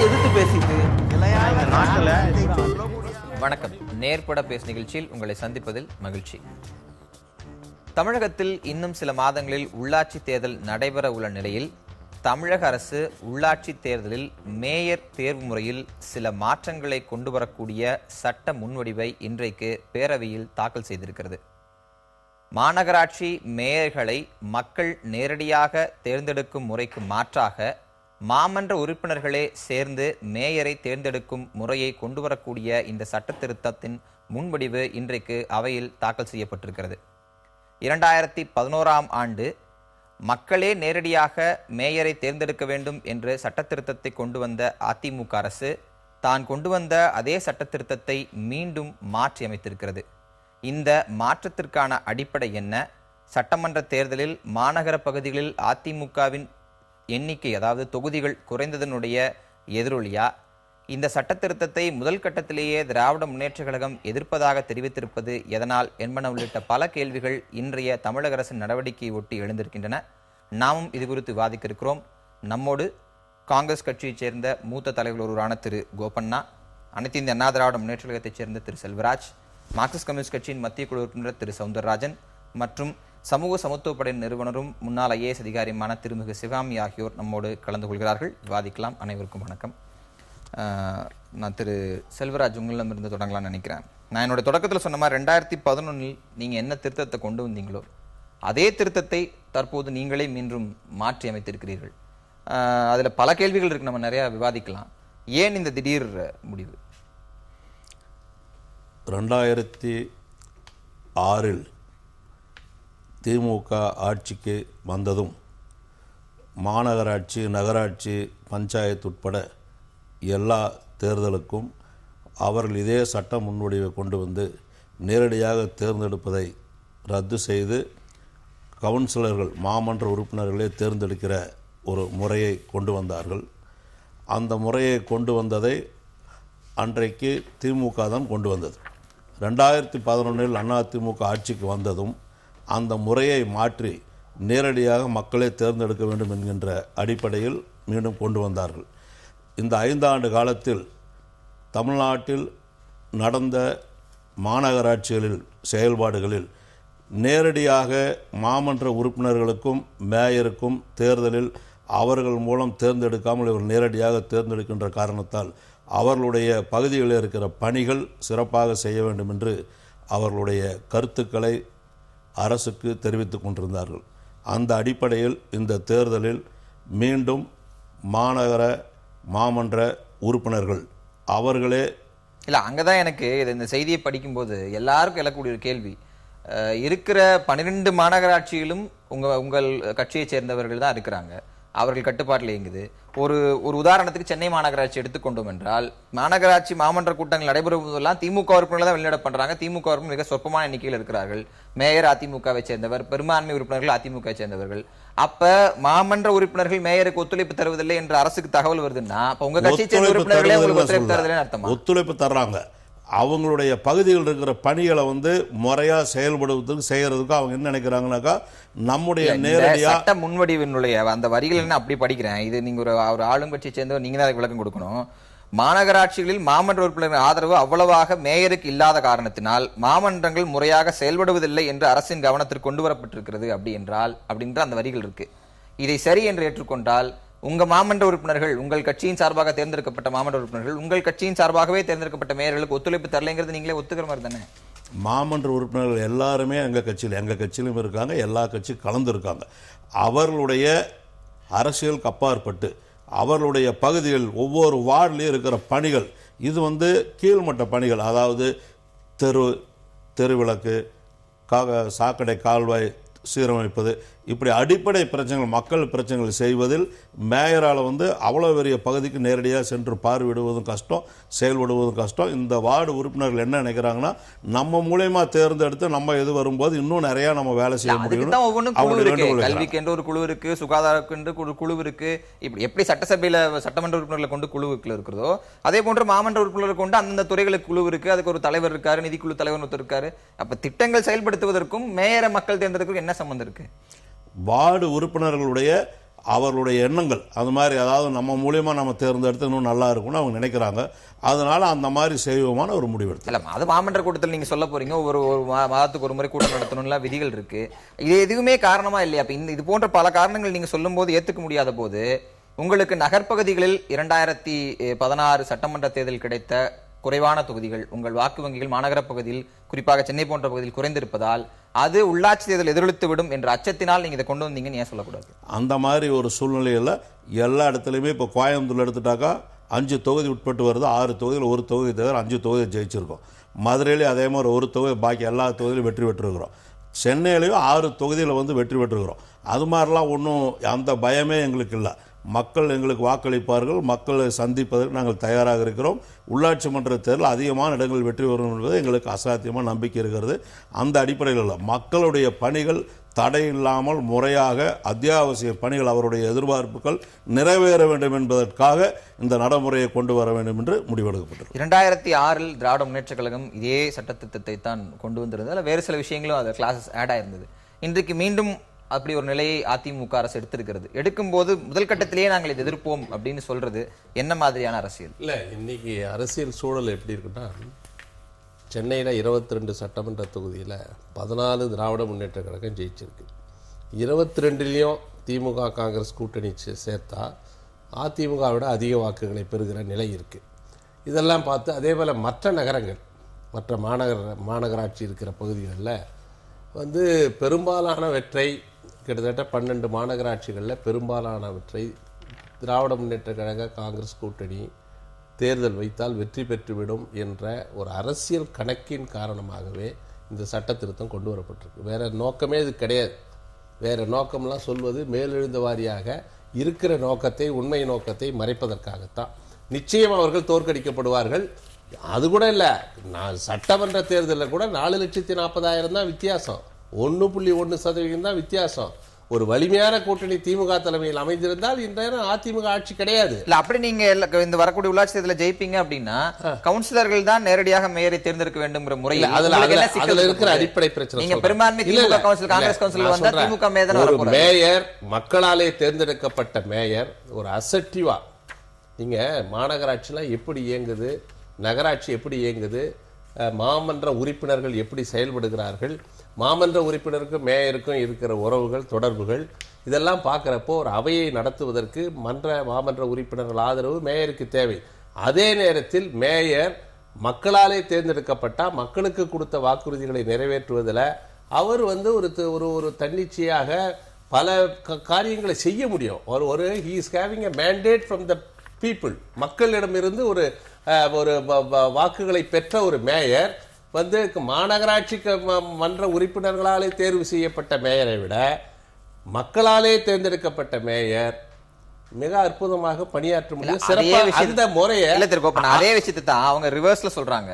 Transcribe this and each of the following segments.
எதிர்த்து பேசிட்டு வணக்கம். நேர்பட பேஸ் நிகழ்ச்சியில் உங்களை சந்திப்பதில் மகிழ்ச்சி. தமிழகத்தில் இன்னும் சில மாதங்களில் உள்ளாட்சி தேர்தல் நடைபெற உள்ள நிலையில் தமிழக அரசு உள்ளாட்சி தேர்தலில் மேயர் தேர்வு முறையில் சில மாற்றங்களை கொண்டு வரக்கூடிய சட்ட முன்வடிவை இன்றைக்கு பேரவையில் தாக்கல் செய்திருக்கிறது. மாநகராட்சி மேயர்களை மக்கள் நேரடியாக தேர்ந்தெடுக்கும் முறைக்கு மாற்றாக மாமன்ற உறுப்பினர்களே சேர்ந்து மேயரை தேர்ந்தெடுக்கும் முறையை கொண்டு வரக்கூடிய இந்த சட்ட திருத்தத்தின் முன்வடிவு இன்றைக்கு அவையில் தாக்கல் செய்யப்பட்டிருக்கிறது. 2011ஆம் ஆண்டு மக்களே நேரடியாக மேயரை தேர்ந்தெடுக்க வேண்டும் என்று சட்ட திருத்தத்தை கொண்டு வந்த அதிமுக அரசு தான் கொண்டு வந்த அதே சட்ட திருத்தத்தை மீண்டும் மாற்றி அமைத்திருக்கிறது. இந்த மாற்றத்திற்கான அடிப்படை என்ன? சட்டமன்ற தேர்தலில் மாநகர பகுதிகளில் அதிமுகவின் எண்ணிக்கை, அதாவது தொகுதிகள் குறைந்ததனுடைய எதிரொலியா? இந்த சட்ட திருத்தத்தை முதல் கட்டத்திலேயே திராவிட முன்னேற்ற கழகம் எதிர்ப்பதாக தெரிவித்திருப்பது எதனால் என்பன உள்ளிட்ட பல கேள்விகள் இன்றைய தமிழக அரசின் நடவடிக்கையை ஒட்டி எழுந்திருக்கின்றன. நாமும் இது குறித்து விவாதிக்க இருக்கிறோம். நம்மோடு காங்கிரஸ் கட்சியைச் சேர்ந்த மூத்த தலைவர் ஒருவரான திரு கோபண்ணா, அனைத்து இந்திய அண்ணா திராவிட முன்னேற்ற கழகத்தைச் சேர்ந்த திரு செல்வராஜ், மார்க்சிஸ்ட் கம்யூனிஸ்ட் கட்சியின் மத்திய குழு உறுப்பினர் திரு சவுந்தரராஜன் மற்றும் சமூக சமத்துவ படையின் நிறுவனரும் முன்னாள் IAS அதிகாரியுமான திருமிகு சிவகாமி ஆகியோர் நம்மோடு கலந்து கொள்கிறார்கள். விவாதிக்கலாம். அனைவருக்கும் வணக்கம். நான் திரு செல்வராஜ் உங்களிடமிருந்து தொடங்கலாம்னு நினைக்கிறேன். நான் என்னோட தொடக்கத்தில் சொன்ன மாதிரி 2011 நீங்கள் என்ன திருத்தத்தை கொண்டு வந்தீங்களோ அதே திருத்தத்தை தற்போது நீங்களே மீண்டும் மாற்றி அமைத்திருக்கிறீர்கள். அதில் பல கேள்விகள் இருக்கு, நம்ம நிறையா விவாதிக்கலாம். ஏன் இந்த திடீர் முடிவு? 2006 திமுக ஆட்சிக்கு வந்ததும் மாநகராட்சி, நகராட்சி, பஞ்சாயத்து உட்பட எல்லா தேர்தலுக்கும் அவர்கள் இதே சட்ட முன்வடிவை கொண்டு வந்து நேரடியாக தேர்ந்தெடுப்பதை ரத்து செய்து கவுன்சிலர்கள், மாமன்ற உறுப்பினர்களே தேர்ந்தெடுக்கிற ஒரு முறையை கொண்டு வந்தார்கள். அந்த முறையை கொண்டு வந்ததை அன்றைக்கு திமுக தான் கொண்டு வந்தது. 2011 அதிமுக ஆட்சிக்கு வந்ததும் அந்த முறையை மாற்றி நேரடியாக மக்களே தேர்ந்தெடுக்க வேண்டும் என்கின்ற அடிப்படையில் மீண்டும் கொண்டு வந்தார்கள். இந்த 5 ஆண்டு காலத்தில் தமிழ்நாட்டில் நடந்த மாநகராட்சிகளில் செயல்பாடுகளில் நேரடியாக மாமன்ற உறுப்பினர்களுக்கும் மேயருக்கும் தேர்தலில் அவர்கள் மூலம் தேர்ந்தெடுக்காமல் இவர் நேரடியாக தேர்ந்தெடுக்கின்ற காரணத்தால் அவர்களுடைய பகுதிகளில் இருக்கிற பணிகள் சிறப்பாக செய்ய வேண்டும் என்று அவர்களுடைய கருத்துக்களை அரசுக்கு தெரிவித்துக் கொண்டிருந்தார்கள். அந்த அடிப்படையில் இந்த தேர்தலில் மீண்டும் மாநகர மாமன்ற உறுப்பினர்கள் அவர்களே இல்லை, அங்கே தான் எனக்கு இந்த செய்தியை படிக்கும்போது எல்லாருக்கும் எழக்கூடிய ஒரு கேள்வி, இருக்கிற 12 மாநகராட்சியிலும் உங்கள் கட்சியை சேர்ந்தவர்கள் தான் இருக்கிறாங்க, அவர்கள் கட்டுப்பாட்டில் இயங்குது. ஒரு உதாரணத்துக்கு சென்னை மாநகராட்சி எடுத்துக்கொண்டோம் என்றால், மாநகராட்சி மாமன்ற கூட்டங்கள் நடைபெறும் போதெல்லாம் திமுக உறுப்பினர்கள் தான் வெளிநடை பண்றாங்க. திமுக உறுப்பினர் மிக சொற்பமான எண்ணிக்கையில் இருக்கிறார்கள். மேயர் அதிமுகவை சேர்ந்தவர், பெரும்பான்மை உறுப்பினர்கள் அதிமுக சேர்ந்தவர்கள். அப்ப மாமன்ற உறுப்பினர்கள் மேயருக்கு ஒத்துழைப்பு தருவதில்லை என்று அரசுக்கு தகவல் வருதுன்னா, உங்க கட்சியை சேர்ந்த உறுப்பினர்களே உங்களுக்கு ஒத்துழைப்பு தருவதில்லை அர்த்தமா? ஒத்துழைப்பு தர்றாங்க. அவங்களுடைய பகுதியில் இருக்கிற பணிகளை முறையா செயல்படுவதற்கு செய்யறதுக்கு அவங்க என்ன நினைக்கிறாங்கன்னாக்கா, நம்முடைய நேரடியா சட்ட முன்வடிவினுடைய அந்த வரிகள் என்ன அப்படி படிக்கிறேன். இது நீங்க ஒரு ஆளுங்கட்சியை சேர்ந்தவர், நீங்க தான் விளக்கம் கொடுக்கணும். மாநகராட்சிகளில் மாமன்ற உறுப்பினர்கள் ஆதரவு அவ்வளவாக மேயருக்கு இல்லாத காரணத்தினால் மாமன்றங்கள் முறையாக செயல்படுவதில்லை என்று அரசின் கவனத்திற்கு கொண்டு வரப்பட்டிருக்கிறது அப்படின்ற அந்த வரிகள் இருக்கு. இதை சரி என்று ஏற்றுக்கொண்டால் உங்க மாமன்ற உறுப்பினர்கள், உங்கள் கட்சியின் சார்பாக தேர்ந்தெடுக்கப்பட்ட மாமன்ற உறுப்பினர்கள் உங்கள் கட்சியின் சார்பாகவே தேர்ந்தெடுக்கப்பட்ட மேயர்களுக்கு ஒத்துழைப்பு தரலைங்கிறது நீங்களே ஒத்துக்கிற மாதிரி தானே? மாமன்ற உறுப்பினர்கள் எல்லாருமே எங்க கட்சியிலும் இருக்காங்க, எல்லா கட்சியும் கலந்து இருக்காங்க. அவர்களுடைய அரசியலுக்கு அப்பாற்பட்டு அவர்களுடைய பகுதிகள் ஒவ்வொரு வார்டிலையும் இருக்கிற பணிகள், இது கீழ்மட்ட பணிகள், அதாவது தெருவிளக்கு, சாக்கடை, கால்வாய் சீரமைப்பது, இப்படி அடிப்படை பிரச்சனைகள், மக்கள் பிரச்சனைகள் செய்வதில் மேயரால் அவ்வளோ பெரிய பகுதிக்கு நேரடியாக சென்று பார்வையிடுவதும் கஷ்டம், செயல்படுவதும் கஷ்டம். இந்த வார்டு உறுப்பினர்கள் என்ன நினைக்கிறாங்கன்னா, நம்ம மூலமா தேர்ந்தெடுத்து நம்ம எது வரும்போது இன்னும் நிறைய நம்ம வேலை செய்ய முடியும். கல்விக்கு என்று ஒரு குழு இருக்கு, சுகாதாரத்துக்கு ஒரு குழு இருக்கு. இப்படி எப்படி சட்டசபையில சட்டமன்ற உறுப்பினர்களை கொண்டு குழுவுக்குள்ள இருக்கிறதோ அதே போன்று மாமன்ற உறுப்பினர்களை கொண்டு அந்தந்த துறைகளுக்கு குழு இருக்கு. அதுக்கு ஒரு தலைவர் இருக்காரு, நிதிக்குழு தலைவர் ஒருத்தர் இருக்காரு. அப்ப திட்டங்கள் செயல்படுத்துவதற்கும் மேயரை மக்கள் தேர்ந்தெடுக்கிறதுக்கும் என்ன சம்பந்தம் இருக்கு? வார்டு உறுப்பினர்களுடைய அவர்களுடைய எண்ணங்கள் அது மாதிரி, அதாவது நம்ம மூலியமா நம்ம தேர்ந்தெடுத்து இன்னும் நல்லா இருக்கும்னு அவங்க நினைக்கிறாங்க. அதனால அந்த மாதிரி செய்வோமான ஒரு முடிவெடுத்து. இல்ல அது மாமன்ற கூட்டத்தில் நீங்க சொல்ல போறீங்க, ஒரு மாதத்துக்கு ஒரு முறை கூட்டம் நடத்தணும்ல விதிகள் இருக்கு. இது எதுவுமே காரணமா இல்லையா? அப்ப இது போன்ற பல காரணங்கள் நீங்க சொல்லும் போது ஏத்துக்க முடியாத போது, உங்களுக்கு நகர்ப்பகுதிகளில் 2016 சட்டமன்ற தேர்தல் கிடைத்த குறைவான தொகுதிகள், உங்கள் வாக்கு வங்கிகள் மாநகர பகுதியில், குறிப்பாக சென்னை போன்ற பகுதியில் குறைந்திருப்பதால் அது உள்ளாட்சி தேர்தல் எதிரொலித்து விடும் என்ற அச்சத்தினால் நீங்க இதை கொண்டு வந்தீங்கன்னு ஏன் சொல்லக்கூடாது? அந்த மாதிரி ஒரு சூழ்நிலையில் எல்லா இடத்துலையுமே இப்போ கோயம்புத்தூர் எடுத்துட்டாக்கா 5 தொகுதி உட்பட்டு வருது. 6 தொகுதியில் ஒரு தொகுதி தவிர 5 தொகுதி ஜெயிச்சிருக்கோம். மதுரையிலேயே அதே மாதிரி ஒரு தொகுதி, பாக்கி எல்லா தொகுதியிலும் வெற்றி பெற்றிருக்கிறோம். சென்னையிலையும் 6 தொகுதியில் வெற்றி பெற்றிருக்கிறோம். அது மாதிரிலாம் ஒன்றும் அந்த பயமே எங்களுக்கு இல்லை. மக்கள் எங்களுக்கு வாக்களிப்பார்கள். மக்களை சந்திப்பதற்கு நாங்கள் தயாராக இருக்கிறோம். உள்ளாட்சி மன்ற தேர்தல் அதிகமான இடங்களில் வெற்றி பெறும் என்பது எங்களுக்கு அசாத்தியமான நம்பிக்கை இருக்கிறது. அந்த அடிப்படையில் இல்லை, மக்களுடைய பணிகள் தடை இல்லாமல் முறையாக அத்தியாவசிய பணிகள், அவருடைய எதிர்பார்ப்புகள் நிறைவேற வேண்டும் என்பதற்காக இந்த நடைமுறையை கொண்டு வர வேண்டும் என்று முடிவெடுக்கப்பட்டது. 2006 திராவிட முன்னேற்ற கழகம் இதே சட்டத்திட்டத்தை தான் கொண்டு வந்திருந்தது. வேறு சில விஷயங்களும் அது கிளாஸஸ் ஆட் ஆயிருந்தது. இன்றைக்கு மீண்டும் அப்படி ஒரு நிலையை அதிமுக அரசு எடுத்திருக்கிறது. எடுக்கும்போது முதல் கட்டத்திலேயே நாங்கள் இதை எதிர்ப்போம் அப்படின்னு சொல்றது என்ன மாதிரியான அரசியல்? இல்ல, இன்னைக்கு அரசியல் சூழல் எப்படி இருக்குன்னா, சென்னையில் 22 சட்டமன்ற தொகுதியில் 14 திராவிட முன்னேற்ற கழகம் ஜெயிச்சிருக்கு. 22லையும் திமுக காங்கிரஸ் கூட்டணி சேர்த்தா அதிமுகவை விட அதிக வாக்குகளை பெறுகிற நிலை இருக்கு. இதெல்லாம் பார்த்து அதே போல் மற்ற நகரங்கள், மற்ற மாநகராட்சி இருக்கிற பகுதிகளில் பெரும்பாலானவற்றை, கிட்டத்தட்ட 12 மாநகராட்சிகளில் பெரும்பாலானவற்றை திராவிட முன்னேற்ற கழக காங்கிரஸ் கூட்டணி தேர்தல் வைத்தால் வெற்றி பெற்றுவிடும் என்ற ஒரு அரசியல் கணக்கின் காரணமாகவே இந்த சட்ட திருத்தம் கொண்டு வரப்பட்டிருக்கு. வேற நோக்கமே இது கிடையாது. வேற நோக்கம்லாம் சொல்வது மேலெழுந்த வாரியாக இருக்கிற நோக்கத்தை, உண்மை நோக்கத்தை மறைப்பதற்காகத்தான். நிச்சயம் அவர்கள் தோற்கடிக்கப்படுவார்கள். அது கூட இல்லை, நான் சட்டமன்ற தேர்தலில் கூட 4,40,000 தான் வித்தியாசம், 1.1% தான் வித்தியாசம். ஒரு வலிமையான கூட்டணி திமுக தலைமையில் அமைந்திருந்தால் இன்றைய அதிமுக ஆட்சி கிடையாது. இல்ல அப்படி நீங்க இந்த வரக்கூடிய உள்ளாட்சி தேர்தலில் ஜெயிப்பீங்க அப்படின்னா கவுன்சிலர்கள் தான் நேரடியாக மேயரை தேர்ந்தெடுக்க வேண்டும் முறையில் அதுல இருக்கிற அடிப்படை பிரச்சனை. நீங்க பெரும்பான்மை திமுக கவுன்சில், காங்கிரஸ் கவுன்சில் வந்தா திமுக மேயர், ஒரு மேயர், மக்களாலே தேர்ந்தெடுக்கப்பட்ட மேயர் ஒரு அசட்டிவா, நீங்க மாநகராட்சிலாம் எப்படி இயங்குது, நகராட்சி எப்படி இயங்குது, மாமன்ற உறுப்பினர்கள் எப்படி செயல்படுகிறார்கள், மாமன்ற உறுப்பினருக்கும் மேயருக்கும் இருக்கிற உறவுகள், தொடர்புகள், இதெல்லாம் பார்க்குறப்போ ஒரு அவையை நடத்துவதற்கு மாமன்ற உறுப்பினர்கள் ஆதரவு மேயருக்கு தேவை. அதே நேரத்தில் மேயர் மக்களாலே தேர்ந்தெடுக்கப்பட்டால் மக்களுக்கு கொடுத்த வாக்குறுதிகளை நிறைவேற்றுவதில் அவர் ஒரு தன்னிச்சையாக பல காரியங்களை செய்ய முடியும். he is having a mandate from the people, மக்களிடமிருந்து ஒரு வாக்குகளை பெற்ற ஒரு மேயர் மாநகராட்சிக்கு மன்ற உறுப்பினர்களாலே தேர்வு செய்யப்பட்ட மேயரை விட மக்களாலே தேர்ந்தெடுக்கப்பட்ட மேயர் மிக அற்புதமாக பணியாற்ற முடியும். அந்த முறையை அதே விஷயத்தை தான் அவங்க ரிவர்ஸ்ல சொல்றாங்க.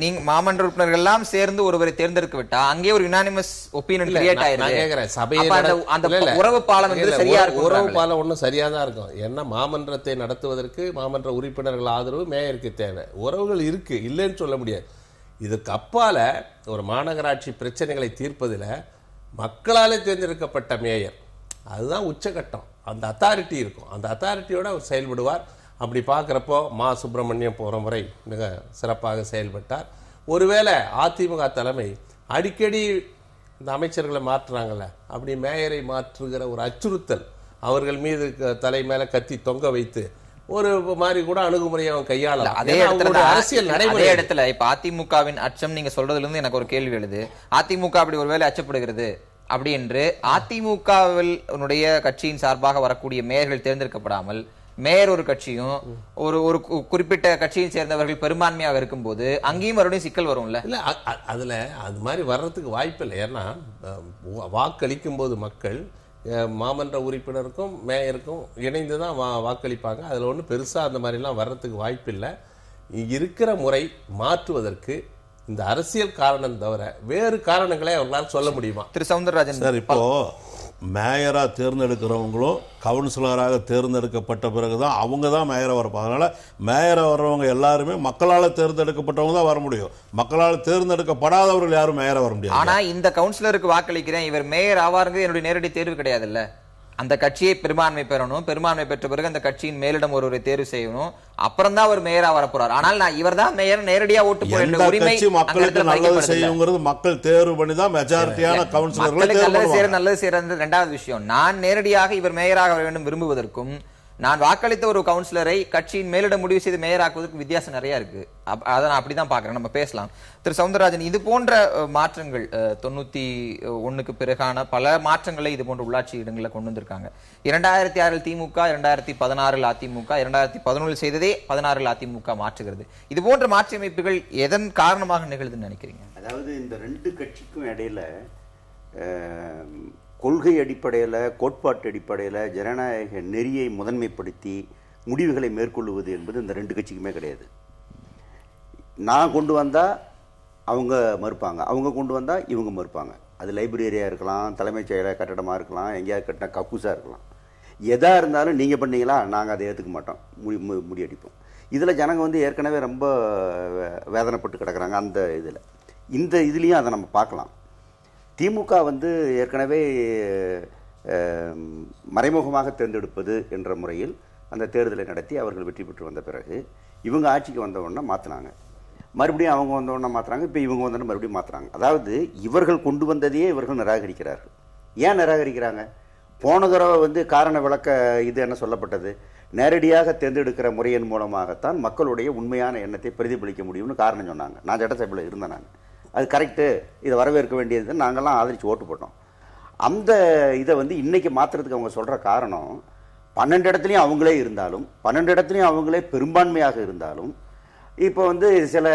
நீங்க மாமன்ற உறுப்பினர்கள் எல்லாம் சேர்ந்து ஒருவரை தேர்ந்தெடுக்க விட்டா அங்கே ஒரு யுனானிமஸ் ஒபினியன் கிரியேட் ஆயிருக்கு. அந்த உறவு பாலம் சரியா இருக்கும். உறவு பாலம் ஒன்றும் சரியா தான் இருக்கும். ஏன்னா மாமன்றத்தை நடத்துவதற்கு மாமன்ற உறுப்பினர்கள் ஆதரவு மேயருக்கு தேவை. உறவுகள் இருக்கு, இல்லைன்னு சொல்ல முடியாது. இதுக்கு அப்பால ஒரு மாநகராட்சி பிரச்சனைகளை தீர்ப்பதில் மக்களாலே தேர்ந்தெடுக்கப்பட்ட மேயர் அதுதான் உச்சகட்டம். அந்த அத்தாரிட்டி இருக்கும், அந்த அத்தாரிட்டியோட அவர் செயல்படுவார். அப்படி பார்க்குறப்போ சுப்பிரமணியம் போகிற முறை மிக சிறப்பாக செயல்பட்டார். ஒருவேளை அதிமுக தலைமை அடிக்கடி இந்த அமைச்சர்களை மாற்றுறாங்கல்ல, அப்படி மேயரை மாற்றுகிற ஒரு அச்சுறுத்தல், அவர்கள் மீது தலை மேலே கத்தி தொங்க வைத்து ஒரு மாதிரி கூட அணுகுமுறையை அவன் கையாளலாம். அதே அரசியல் நடைமுறை இடத்துல இப்ப அதிமுகவின் அச்சம் நீங்க சொல்றதுல இருந்து எனக்கு ஒரு கேள்வி எழுது. அதிமுக அப்படி ஒருவேளை அச்சப்படுகிறது அப்படி என்று அதிமுகவில் கட்சியின் சார்பாக வரக்கூடிய மேயர்கள் தேர்ந்தெடுக்கப்படாமல் மேயர் ஒரு கட்சியும் ஒரு குறிப்பிட்ட கட்சியை சேர்ந்தவர்கள் பெரும்பான்மையாக இருக்கும்போது அங்கேயும் மறுபடியும் சிக்கல் வரும்ல? இல்ல, அதுல அது மாதிரி வர்றதுக்கு வாய்ப்பு இல்லை. ஏன்னா வாக்களிக்கும் போது மக்கள் மாமன்ற உறுப்பினருக்கும் மேயருக்கும் இணைந்து தான் வாக்களிப்பாங்க. அதில் ஒன்றும் பெருசாக அந்த மாதிரிலாம் வர்றதுக்கு வாய்ப்பு இல்லை. இருக்கிற முறை மாற்றுவதற்கு இந்த அரசியல் காரணம் தவிர வேறு காரணங்களை அவர்களால் சொல்ல முடியுமா? திரு சவுந்தரராஜன் சார், இப்போ மேயராக தேர்ந்தெடுக்கிறவங்களும் கவுன்சிலராக தேர்ந்தெடுக்கப்பட்ட பிறகுதான் அவங்க தான் மேயராக வரப்போ. அதனால மேயராக வர்றவங்க எல்லாருமே மக்களால் தேர்ந்தெடுக்கப்பட்டவங்க தான் வர முடியும். மக்களால் தேர்ந்தெடுக்கப்படாதவர்கள் யாரும் மேயராக வர முடியாது. ஆனா இந்த கவுன்சிலருக்கு வாக்களிக்கிறேன், இவர் மேயர் ஆவாருங்க என்னுடைய நேரடி தேர்வு கிடையாதுல்ல. அந்த கட்சியை பெரும்பான்மை பெறணும், பெரும்பான்மை பெற்ற பிறகு அந்த கட்சியின் மேலிடம் ஒருவரை தேர்வு செய்யணும், அப்புறம் தான் ஒரு மேயரா வரப்போறார். ஆனால் நான் இவர் தான் மேயர், நேரடியா ஓட்டு போட எந்த உரிமை கட்சி மக்களுக்கு நல்லது செய்யுங்கிறது மக்கள் தேர்வு பண்ணி தான் மெஜாரிட்டியான கவுன்சிலர்களை தேர்வு பண்ணுவாங்க. நல்லது செய்யறது ரெண்டாவது விஷயம். நான் நேரடியாக இவர் மேயராக வர வேண்டும் விரும்புவதற்கும் நான் வாக்களித்த ஒரு கவுன்சிலரை கட்சியின் மேலிடம் முடிவு செய்து மேயராக்குவதற்கு வித்தியாசம் நிறைய இருக்கு. அதை நான் அப்படிதான் பாக்குறேன். நம்ம பேசலாம். திரு சவுந்தரராஜன், இது போன்ற மாற்றங்கள் 91க்கு பிறகான பல மாற்றங்களை இது போன்ற உள்ளாட்சி இடங்களில் கொண்டு வந்திருக்காங்க. 2006 திமுக, 2016 அதிமுக, 2011 செய்ததே 16 அதிமுக மாற்றுகிறது. இது போன்ற மாற்றி அமைப்புகள் எதன் காரணமாக நிகழுதுன்னு நினைக்கிறீங்க? அதாவது இந்த ரெண்டு கட்சிக்கும் இடையில கொள்கை அடிப்படையில், கோட்பாட்டு அடிப்படையில் ஜனநாயக நெறியை முதன்மைப்படுத்தி முடிவுகளை மேற்கொள்வது என்பது இந்த ரெண்டு கட்சிக்குமே கிடையாது. நான் கொண்டு வந்தால் அவங்க மறுப்பாங்க, அவங்க கொண்டு வந்தால் இவங்க மறுப்பாங்க. அது லைப்ரரியாக இருக்கலாம், தலைமைச் செயலக கட்டடமாக இருக்கலாம், எங்கேயாவது கட்டின கக்கூஸாக இருக்கலாம். எதாக இருந்தாலும் நீங்கள் பண்ணீங்களா, நாங்கள் அதை ஏற்றுக்க மாட்டோம், முடியடிப்போம். இதில் ஜனங்க வந்து ஏற்கனவே ரொம்ப வேதனைப்பட்டு கிடக்கிறாங்க. அந்த இதில் இந்த இதுலேயும் அதை நம்ம பார்க்கலாம். திமுக வந்து ஏற்கனவே மறைமுகமாக தேர்ந்தெடுப்பது என்ற முறையில் அந்த தேர்தலை நடத்தி அவர்கள் வெற்றி பெற்று வந்த பிறகு இவங்க ஆட்சிக்கு வந்தவுடனே மாற்றினாங்க, மறுபடியும் அவங்க வந்தவுடனே மாற்றுறாங்க, இப்போ இவங்க வந்தோடனே மறுபடியும் மாற்றுறாங்க. அதாவது இவர்கள் கொண்டு வந்ததையே இவர்கள் நிராகரிக்கிறார்கள். ஏன் நிராகரிக்கிறாங்க? போன தடவை வந்து காரண விளக்க இது என்ன சொல்லப்பட்டது, நேரடியாக தேர்ந்தெடுக்கிற முறையின் மூலமாகத்தான் மக்களுடைய உண்மையான எண்ணத்தை பிரதிபலிக்க முடியும்னு காரணம் சொன்னாங்க. நான் சட்டசபையில் இருந்தேன், நான் அது கரெக்டு, இதை வரவேற்க வேண்டியது, நாங்கள்லாம் ஆதரித்து ஓட்டு போட்டோம். அந்த இதை வந்து இன்றைக்கி மாற்றுறதுக்கு அவங்க சொல்கிற காரணம், 12 இடத்துலையும் அவங்களே இருந்தாலும், 12 இடத்துலையும் அவங்களே பெரும்பான்மையாக இருந்தாலும், இப்போ வந்து சில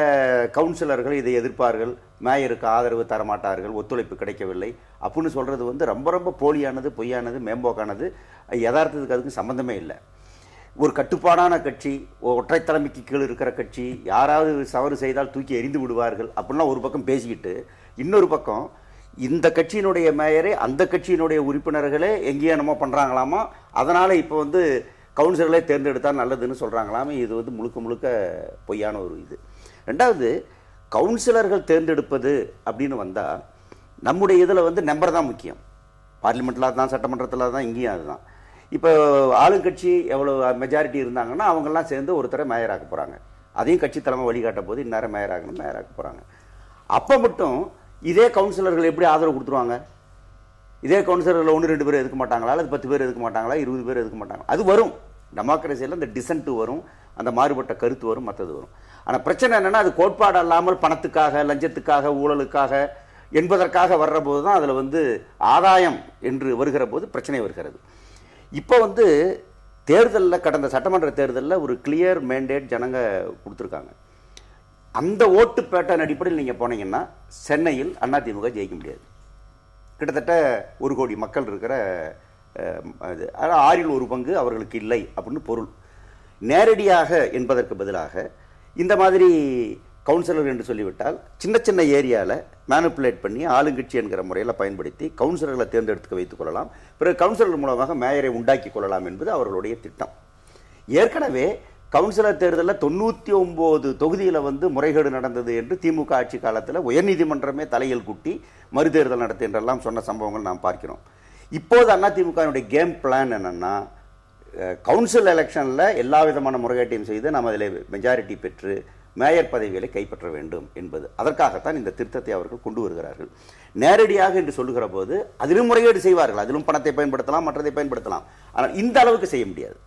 கவுன்சிலர்கள் இதை எதிர்ப்பார்கள், மேயருக்கு ஆதரவு தரமாட்டார்கள், ஒத்துழைப்பு கிடைக்கவில்லை அப்படின்னு சொல்கிறது வந்து ரொம்ப ரொம்ப போலியானது, பொய்யானது, மேம்போக்கானது. யதார்த்தத்துக்கு அதுக்கு சம்மந்தமே இல்லை. ஒரு கட்டுப்பாடான கட்சி, ஒற்றை தலைமைக்கு கீழ் இருக்கிற கட்சி, யாராவது தவறு செய்தால் தூக்கி எறிந்து விடுவார்கள் அப்படின்லாம் ஒரு பக்கம் பேசிக்கிட்டு, இன்னொரு பக்கம் இந்த கட்சியினுடைய மேயரே அந்த கட்சியினுடைய உறுப்பினர்களே எங்கேயோ என்னமோ பண்ணுறாங்களாமா, அதனால் இப்போ வந்து கவுன்சிலர்களே தேர்ந்தெடுத்தால் நல்லதுன்னு சொல்கிறாங்களாமே. இது வந்து முழுக்க முழுக்க பொய்யான ஒரு இது. ரெண்டாவது, கவுன்சிலர்கள் தேர்ந்தெடுப்பது அப்படின்னு வந்தால் நம்முடைய இதில் வந்து நம்பர் தான் முக்கியம். பார்லிமெண்ட்டில் தான், சட்டமன்றத்தில் தான், இங்கேயும் அதுதான். இப்போ ஆளுங்கட்சி எவ்வளோ மெஜாரிட்டி இருந்தாங்கன்னா அவங்கெல்லாம் சேர்ந்து ஒருத்தரை மேயராக்க போகிறாங்க. அதையும் கட்சி தலைமை வழிகாட்ட போது இந்நேரம் மேயராக்க போகிறாங்க. அப்போ மட்டும் இதே கவுன்சிலர்கள் எப்படி ஆதரவு கொடுத்துருவாங்க? இதே கவுன்சிலர்கள் 1-2 பேர் எதுக்க மாட்டாங்களா, அல்லது 10 பேர் எதுக்க மாட்டாங்களா, 20 பேர் எதுக்க மாட்டாங்களா? அது வரும். டெமோக்ரஸியில் இந்த டிசன்ட்டு வரும், அந்த மாறுபட்ட கருத்து வரும், மற்றது வரும். ஆனால் பிரச்சனை என்னென்னா, அது கோட்பாடு அல்லாமல் பணத்துக்காக, லஞ்சத்துக்காக, ஊழலுக்காக என்பதற்காக வர்ற போது தான் அதில் வந்து ஆதாயம் என்று வருகிற போது பிரச்சனை வருகிறது. இப்போ வந்து தேர்தலில், கடந்த சட்டமன்ற தேர்தலில் ஒரு கிளியர் மேண்டேட் ஜனங்க கொடுத்துருக்காங்க. அந்த ஓட்டு பேட்டர்ன் அடிப்படையில் நீங்கள் போனீங்கன்னா சென்னையில் அதிமுக ஜெயிக்க முடியாது. கிட்டத்தட்ட 1 கோடி மக்கள் இருக்கிற இது, 1/6 பங்கு அவர்களுக்கு இல்லை அப்படின்னு பொருள். நேரடியாக என்பதற்கு பதிலாக இந்த மாதிரி கவுன்சிலர் என்று சொல்லிவிட்டால் சின்ன சின்ன ஏரியாவில் மேனிப்புலேட் பண்ணி ஆளுங்கட்சி என்கிற முறையில் பயன்படுத்தி கவுன்சிலர்களை தேர்ந்தெடுத்து வைத்துக் கொள்ளலாம், பிறகு கவுன்சிலர் மூலமாக மேயரை உண்டாக்கி கொள்ளலாம் என்பது அவர்களுடைய திட்டம். ஏற்கனவே கவுன்சிலர் தேர்தலில் 99 தொகுதியில் வந்து முறைகேடு நடந்தது என்று திமுக ஆட்சி காலத்தில் உயர்நீதிமன்றமே தலையில் கூட்டி மறுதேர்தல் நடத்து என்றெல்லாம் சொன்ன சம்பவங்கள் நாம் பார்க்கிறோம். இப்போது அதிமுகவினுடைய கேம் பிளான் என்னென்னா, கவுன்சில் எலெக்ஷனில் எல்லா விதமான முறைகேட்டையும் செய்து நாம் அதில் மெஜாரிட்டி பெற்று மேயர் பதவிகளை கைப்பற்ற வேண்டும் என்பது. அதற்காகத்தான் இந்த திருத்தத்தை அவர்கள் கொண்டு வருகிறார்கள். நேரடியாக என்று சொல்லுகிற போது அதிலும் முறைகேடு செய்வார்கள், அதிலும் பணத்தை பயன்படுத்தலாம், மற்றதை பயன்படுத்தலாம். ஆனால் இந்த அளவுக்கு செய்ய முடியாது.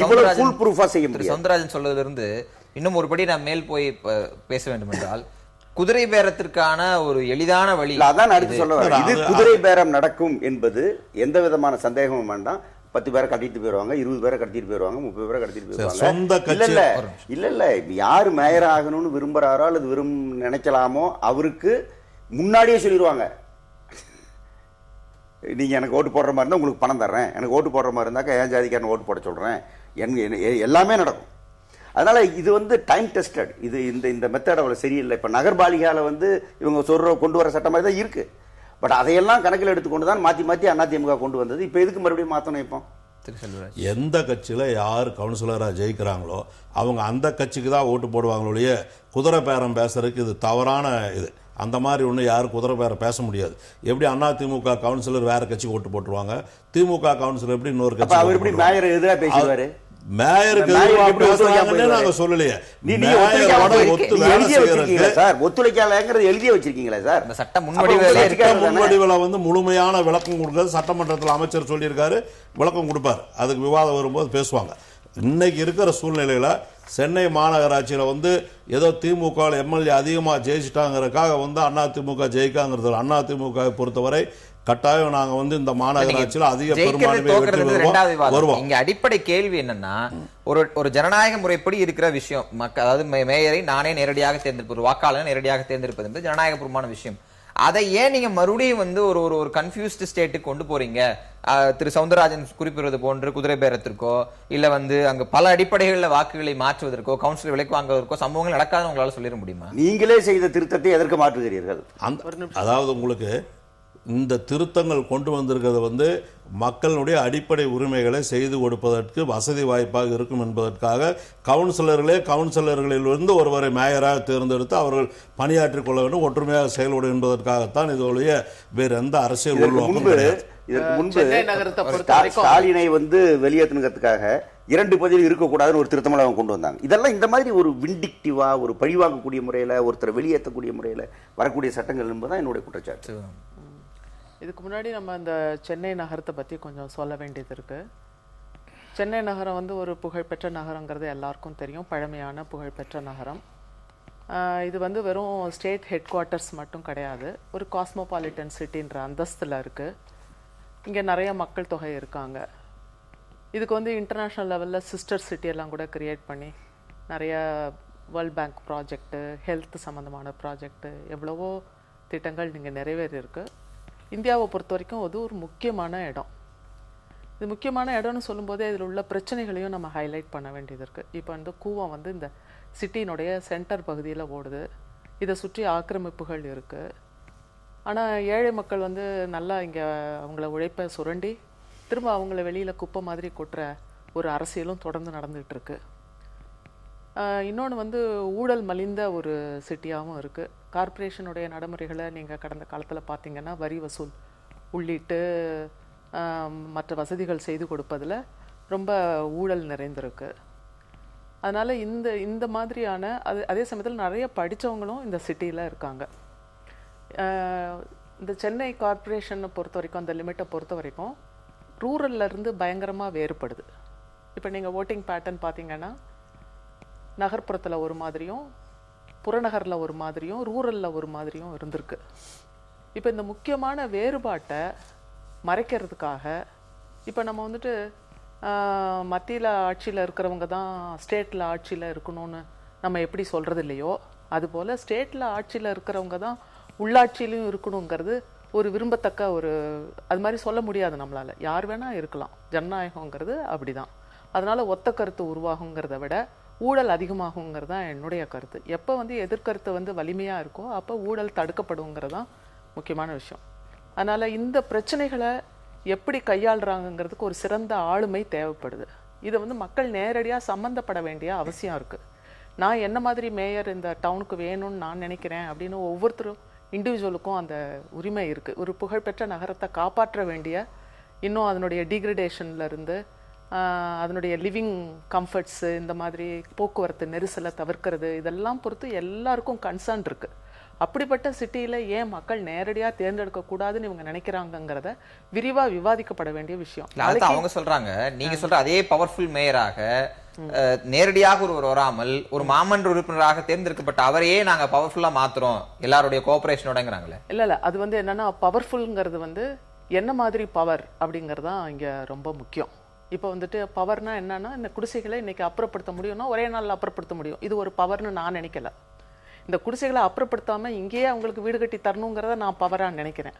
சவுந்தரராஜன் சொல்வதிலிருந்து இன்னும் ஒருபடி நான் மேல் போய் பேச வேண்டும் என்றால், குதிரை பேரத்திற்கான ஒரு எளிதான வழி அதான் அடுத்து சொல்ல வர. இது குதிரை பேரம் நடக்கும் என்பது எந்த விதமான சந்தேகமும் வேண்டாம். 10 பேரை கடத்திட்டு போயிடுவாங்க, 20 பேரை கடத்திட்டு போயிடுவாங்க, 30 பேரை கடத்திட்டு போயிடுவாங்க. இல்ல யாரு மேயர் ஆகணும்னு விரும்புறாரோ அல்லது நினைக்கலாமோ அவருக்கு முன்னாடியே சொல்லிடுவாங்க, நீங்க எனக்கு ஓட்டு போடுற மாதிரி இருந்தா உங்களுக்கு பணம் தர்றேன், எனக்கு ஓட்டு போடுற மாதிரி இருந்தாக்கா ஏன் ஜாதிக்காரன் ஓட்டு போட சொல்றேன், எல்லாமே நடக்கும். அதனால இது வந்து டைம் டெஸ்டட். இது இந்த மெத்தட் அவ்வளவு சரியில்லை. இப்ப நகர்பாலிகால வந்து இவங்க கொண்டு வர சட்டம் மாதிரி தான் இருக்கு. பட் அதையெல்லாம் கணக்கில் எடுத்துக்கொண்டு தான் மாற்றி அதிமுக கொண்டு வந்தது. இப்போ எதுக்கு மறுபடியும் மாற்றணும்? இப்போ எந்த கட்சியில் யார் கவுன்சிலராக ஜெயிக்கிறாங்களோ அவங்க அந்த கட்சிக்கு தான் ஓட்டு போடுவாங்களோடைய குதிரை பேரம் பேசுறதுக்கு இது தவறான இது. அந்த மாதிரி ஒன்றும் யாரும் குதிரை பேர பேச முடியாது. எப்படி அதிமுக கவுன்சிலர் வேற கட்சிக்கு ஓட்டு போட்டுருவாங்க, திமுக கவுன்சிலர் எப்படி இன்னொரு கட்சி அவர் எப்படி மேயர் எதிராக பேசுவாரு? மேயருக்கு நாங்க சொல்லலையே. ஒத்துழைக்காதங்கிறது எழுதிய வச்சிருக்கீங்களா சார்? சட்ட முன்வடிவுல வந்து முழுமையான விளக்கம் கொடுக்கிறது சட்டமன்றத்தில் அமைச்சர் சொல்லியிருக்காரு, விளக்கம் கொடுப்பார். அதுக்கு விவாதம் வரும்போது பேசுவாங்க. இன்னைக்கு இருக்கிற சூழ்நிலையில சென்னை மாநகராட்சியில வந்து ஏதோ திமுக எம்எல்ஏ அதிகமா ஜெயிச்சிட்டாங்கிறதுக்காக வந்து அதிமுக ஜெயிக்காங்கிறது. அதிமுக பொறுத்தவரை கட்டாயம் நாங்க வந்து இந்த மாநகராட்சியில் அதிக பெரும்பான்மை வருவோம். இங்க அடிப்படை கேள்வி என்னன்னா, ஒரு ஜனநாயக முறைப்படி இருக்கிற விஷயம், அதாவது மேயரை நானே நேரடியாக தேர்ந்தெடுப்பது, வாக்காளர் நேரடியாக தேர்ந்தெடுப்பது என்பது ஜனநாயகபூர்வமான விஷயம். அதை ஏன் நீங்க மறுபடியும் வந்து ஒரு கன்ஃபியூஸ்ட் ஸ்டேட்டுக்கு கொண்டு போறீங்க? திரு சவுந்தரராஜன் குறிப்பிடுவது போன்று குதிரை பேரத்திற்கோ இல்ல வந்து அங்க பல அடிப்படைகளில் வாக்குகளை மாற்றுவதற்கோ கவுன்சிலர் விலைக்கு வாங்குவதற்கோ சம்பவங்கள் நடக்காத உங்களால சொல்லிட முடியுமா? நீங்களே செய்த திருத்தத்தை எதற்கு மாற்றுகிறீர்கள்? அதாவது உங்களுக்கு இந்த திருத்தங்கள் கொண்டு வந்திருக்கிறது வந்து மக்களுடைய அடிப்படை உரிமைகளை செய்து கொடுப்பதற்கு வசதி வாய்ப்பாக இருக்கும் என்பதற்காக கவுன்சிலர்களிலிருந்து ஒருவரை மேயராக தேர்ந்தெடுத்து அவர்கள் பணியாற்றிக் கொள்ள வேண்டும், ஒற்றுமையாக செயல்படும் என்பதற்காகத்தான். இதோடைய வேறு எந்த அரசியல் இதற்கு முன்பு ஸ்டாலினை வந்து வெளியேற்றுங்கிறதுக்காக 2 பகுதியில் இருக்கக்கூடாதுன்னு ஒரு திருத்தமாக அவங்க கொண்டு வந்தாங்க. இதெல்லாம் இந்த மாதிரி ஒரு விண்டிக்டிவா, ஒரு பழிவாங்கக்கூடிய முறையில், ஒருத்தரை வெளியேற்றக்கூடிய முறையில் வரக்கூடிய சட்டங்கள் என்பதுதான் என்னுடைய குற்றச்சாட்டு. இதுக்கு முன்னாடி நம்ம இந்த சென்னை நகரத்தை பற்றி கொஞ்சம் சொல்ல வேண்டியது இருக்குது. சென்னை நகரம் வந்து ஒரு புகழ்பெற்ற நகரங்கிறது எல்லாருக்கும் தெரியும், பழமையான புகழ்பெற்ற நகரம். இது வந்து வெறும் ஸ்டேட் ஹெட் குவார்ட்டர்ஸ் மட்டும் கிடையாது, ஒரு காஸ்மோபாலிட்டன் சிட்டின்ற அந்தஸ்தில் இருக்குது. இங்கே நிறைய மக்கள் தொகை இருக்காங்க. இதுக்கு வந்து இன்டர்நேஷ்னல் லெவலில் சிஸ்டர் சிட்டியெல்லாம் கூட கிரியேட் பண்ணி நிறைய வேர்ல்ட் பேங்க் ப்ராஜெக்டு, ஹெல்த் சம்மந்தமான ப்ராஜெக்டு, எவ்வளவோ திட்டங்கள் இங்கே நிறைவேறி இருக்குது. இந்தியாவை பொறுத்த வரைக்கும் அது ஒரு முக்கியமான இடம். இது முக்கியமான இடம்னு சொல்லும்போதே இதில் உள்ள பிரச்சனைகளையும் நம்ம ஹைலைட் பண்ண வேண்டியது இருக்குது. இப்போ வந்து கூவம் வந்து இந்த சிட்டியினுடைய சென்டர் பகுதியில் ஓடுது, இதை சுற்றி ஆக்கிரமிப்புகள் இருக்குது. ஆனால் ஏழை மக்கள் வந்து நல்லா இங்கே அவங்கள உழைப்பை சுரண்டி திரும்ப அவங்கள வெளியில் குப்பை மாதிரி கொட்டுற ஒரு அரசியலும் தொடர்ந்து நடந்துகிட்டு இருக்கு. இன்னொன்று வந்து ஊழல் மலிந்த ஒரு சிட்டியாகவும் இருக்குது. கார்ப்பரேஷனுடைய நடைமுறைகளை நீங்கள் கடந்த காலத்தில் பார்த்தீங்கன்னா வரி வசூல் உள்ளிட்டு மற்ற வசதிகள் செய்து கொடுப்பதில் ரொம்ப ஊழல் நிறைந்திருக்கு. அதனால் இந்த மாதிரியான அதே சமயத்தில் நிறைய படித்தவங்களும் இந்த சிட்டியில் இருக்காங்க. இந்த சென்னை கார்ப்பரேஷனை பொறுத்த வரைக்கும், அந்த லிமிட்டை பொறுத்த வரைக்கும் ரூரல்லேருந்து பயங்கரமாக வேறுபடுது. இப்போ நீங்கள் ஓட்டிங் பேட்டர்ன் பார்த்தீங்கன்னா நகர்ப்புறத்தில் ஒரு மாதிரியும், புறநகரில் ஒரு மாதிரியும், ரூரலில் ஒரு மாதிரியும் இருந்திருக்கு. இப்போ இந்த முக்கியமான வேறுபாட்டை மறைக்கிறதுக்காக இப்போ நம்ம வந்துட்டு மத்தியில் ஆட்சியில் இருக்கிறவங்க தான் ஸ்டேட்டில் ஆட்சியில் இருக்கணும்னு நம்ம எப்படி சொல்கிறது இல்லையோ, அதுபோல் ஸ்டேட்டில் ஆட்சியில் இருக்கிறவங்க தான் உள்ளாட்சியிலையும் இருக்கணுங்கிறது ஒரு விரும்பத்தக்க ஒரு அது மாதிரி சொல்ல முடியாது நம்மளால். யார் வேணால் இருக்கலாம், ஜனநாயகங்கிறது அப்படி தான். அதனால் ஒத்த கருத்து உருவாகுங்கிறத விட ஊழல் அதிகமாகுங்கிறது தான் என்னுடைய கருத்து. எப்போ வந்து எதிர்கருத்து வந்து வலிமையாக இருக்கோ அப்போ ஊழல் தடுக்கப்படுங்கிறது தான் முக்கியமான விஷயம். அதனால் இந்த பிரச்சனைகளை எப்படி கையாளுறாங்கிறதுக்கு ஒரு சிறந்த ஆளுமை தேவைப்படுது. இதை வந்து மக்கள் நேரடியாக சம்மந்தப்பட வேண்டிய அவசியம் இருக்குது. நான் என்ன மாதிரி மேயர் இந்த டவுனுக்கு வேணும்னு நான் நினைக்கிறேன் அப்படின்னு ஒவ்வொருத்தரும் இண்டிவிஜுவலுக்கும் அந்த உரிமை இருக்குது. ஒரு புகழ்பெற்ற நகரத்தை காப்பாற்ற வேண்டிய, இன்னும் அதனுடைய டீக்ரடேஷன்லேருந்து அதனுடைய லிவிங் கம்ஃபர்ட்ஸு, இந்த மாதிரி போக்குவரத்து நெரிசலை தவிர்க்கிறது, இதெல்லாம் பொறுத்து எல்லாருக்கும் கன்சர்ன் இருக்குது. அப்படிப்பட்ட சிட்டியில் ஏன் மக்கள் நேரடியாக தேர்ந்தெடுக்கக்கூடாதுன்னு இவங்க நினைக்கிறாங்கங்கிறத விரிவாக விவாதிக்கப்பட வேண்டிய விஷயம். அவங்க சொல்றாங்க, நீங்க சொல்ற அதே பவர்ஃபுல் மேயராக நேரடியாக ஒருவர் வராமல் ஒரு மாமன்ற உறுப்பினராக தேர்ந்தெடுக்கப்பட்ட அவரையே நாங்க பவர்ஃபுல்லா மாத்துறோம் எல்லாருடைய கோஆபரேஷனோடங்கறாங்களே. இல்ல அது வந்து என்னன்னா, பவர்ஃபுல்ங்கிறது வந்து என்ன மாதிரி பவர் அப்படிங்கிறது தான் இங்க ரொம்ப முக்கியம். இப்போ வந்துட்டு பவர்னா என்னன்னா, இந்த குடிசைகளை இன்னைக்கு அப்புறப்படுத்த முடியும்னா ஒரே நாளில் அப்புறப்படுத்த முடியும். இது ஒரு பவர்னு நான் நினைக்கல. இந்த குடிசைகளை அப்புறப்படுத்தாம இங்கேயே அவங்களுக்கு வீடு கட்டி தரணுங்கிறத நான் பவரா நினைக்கிறேன்.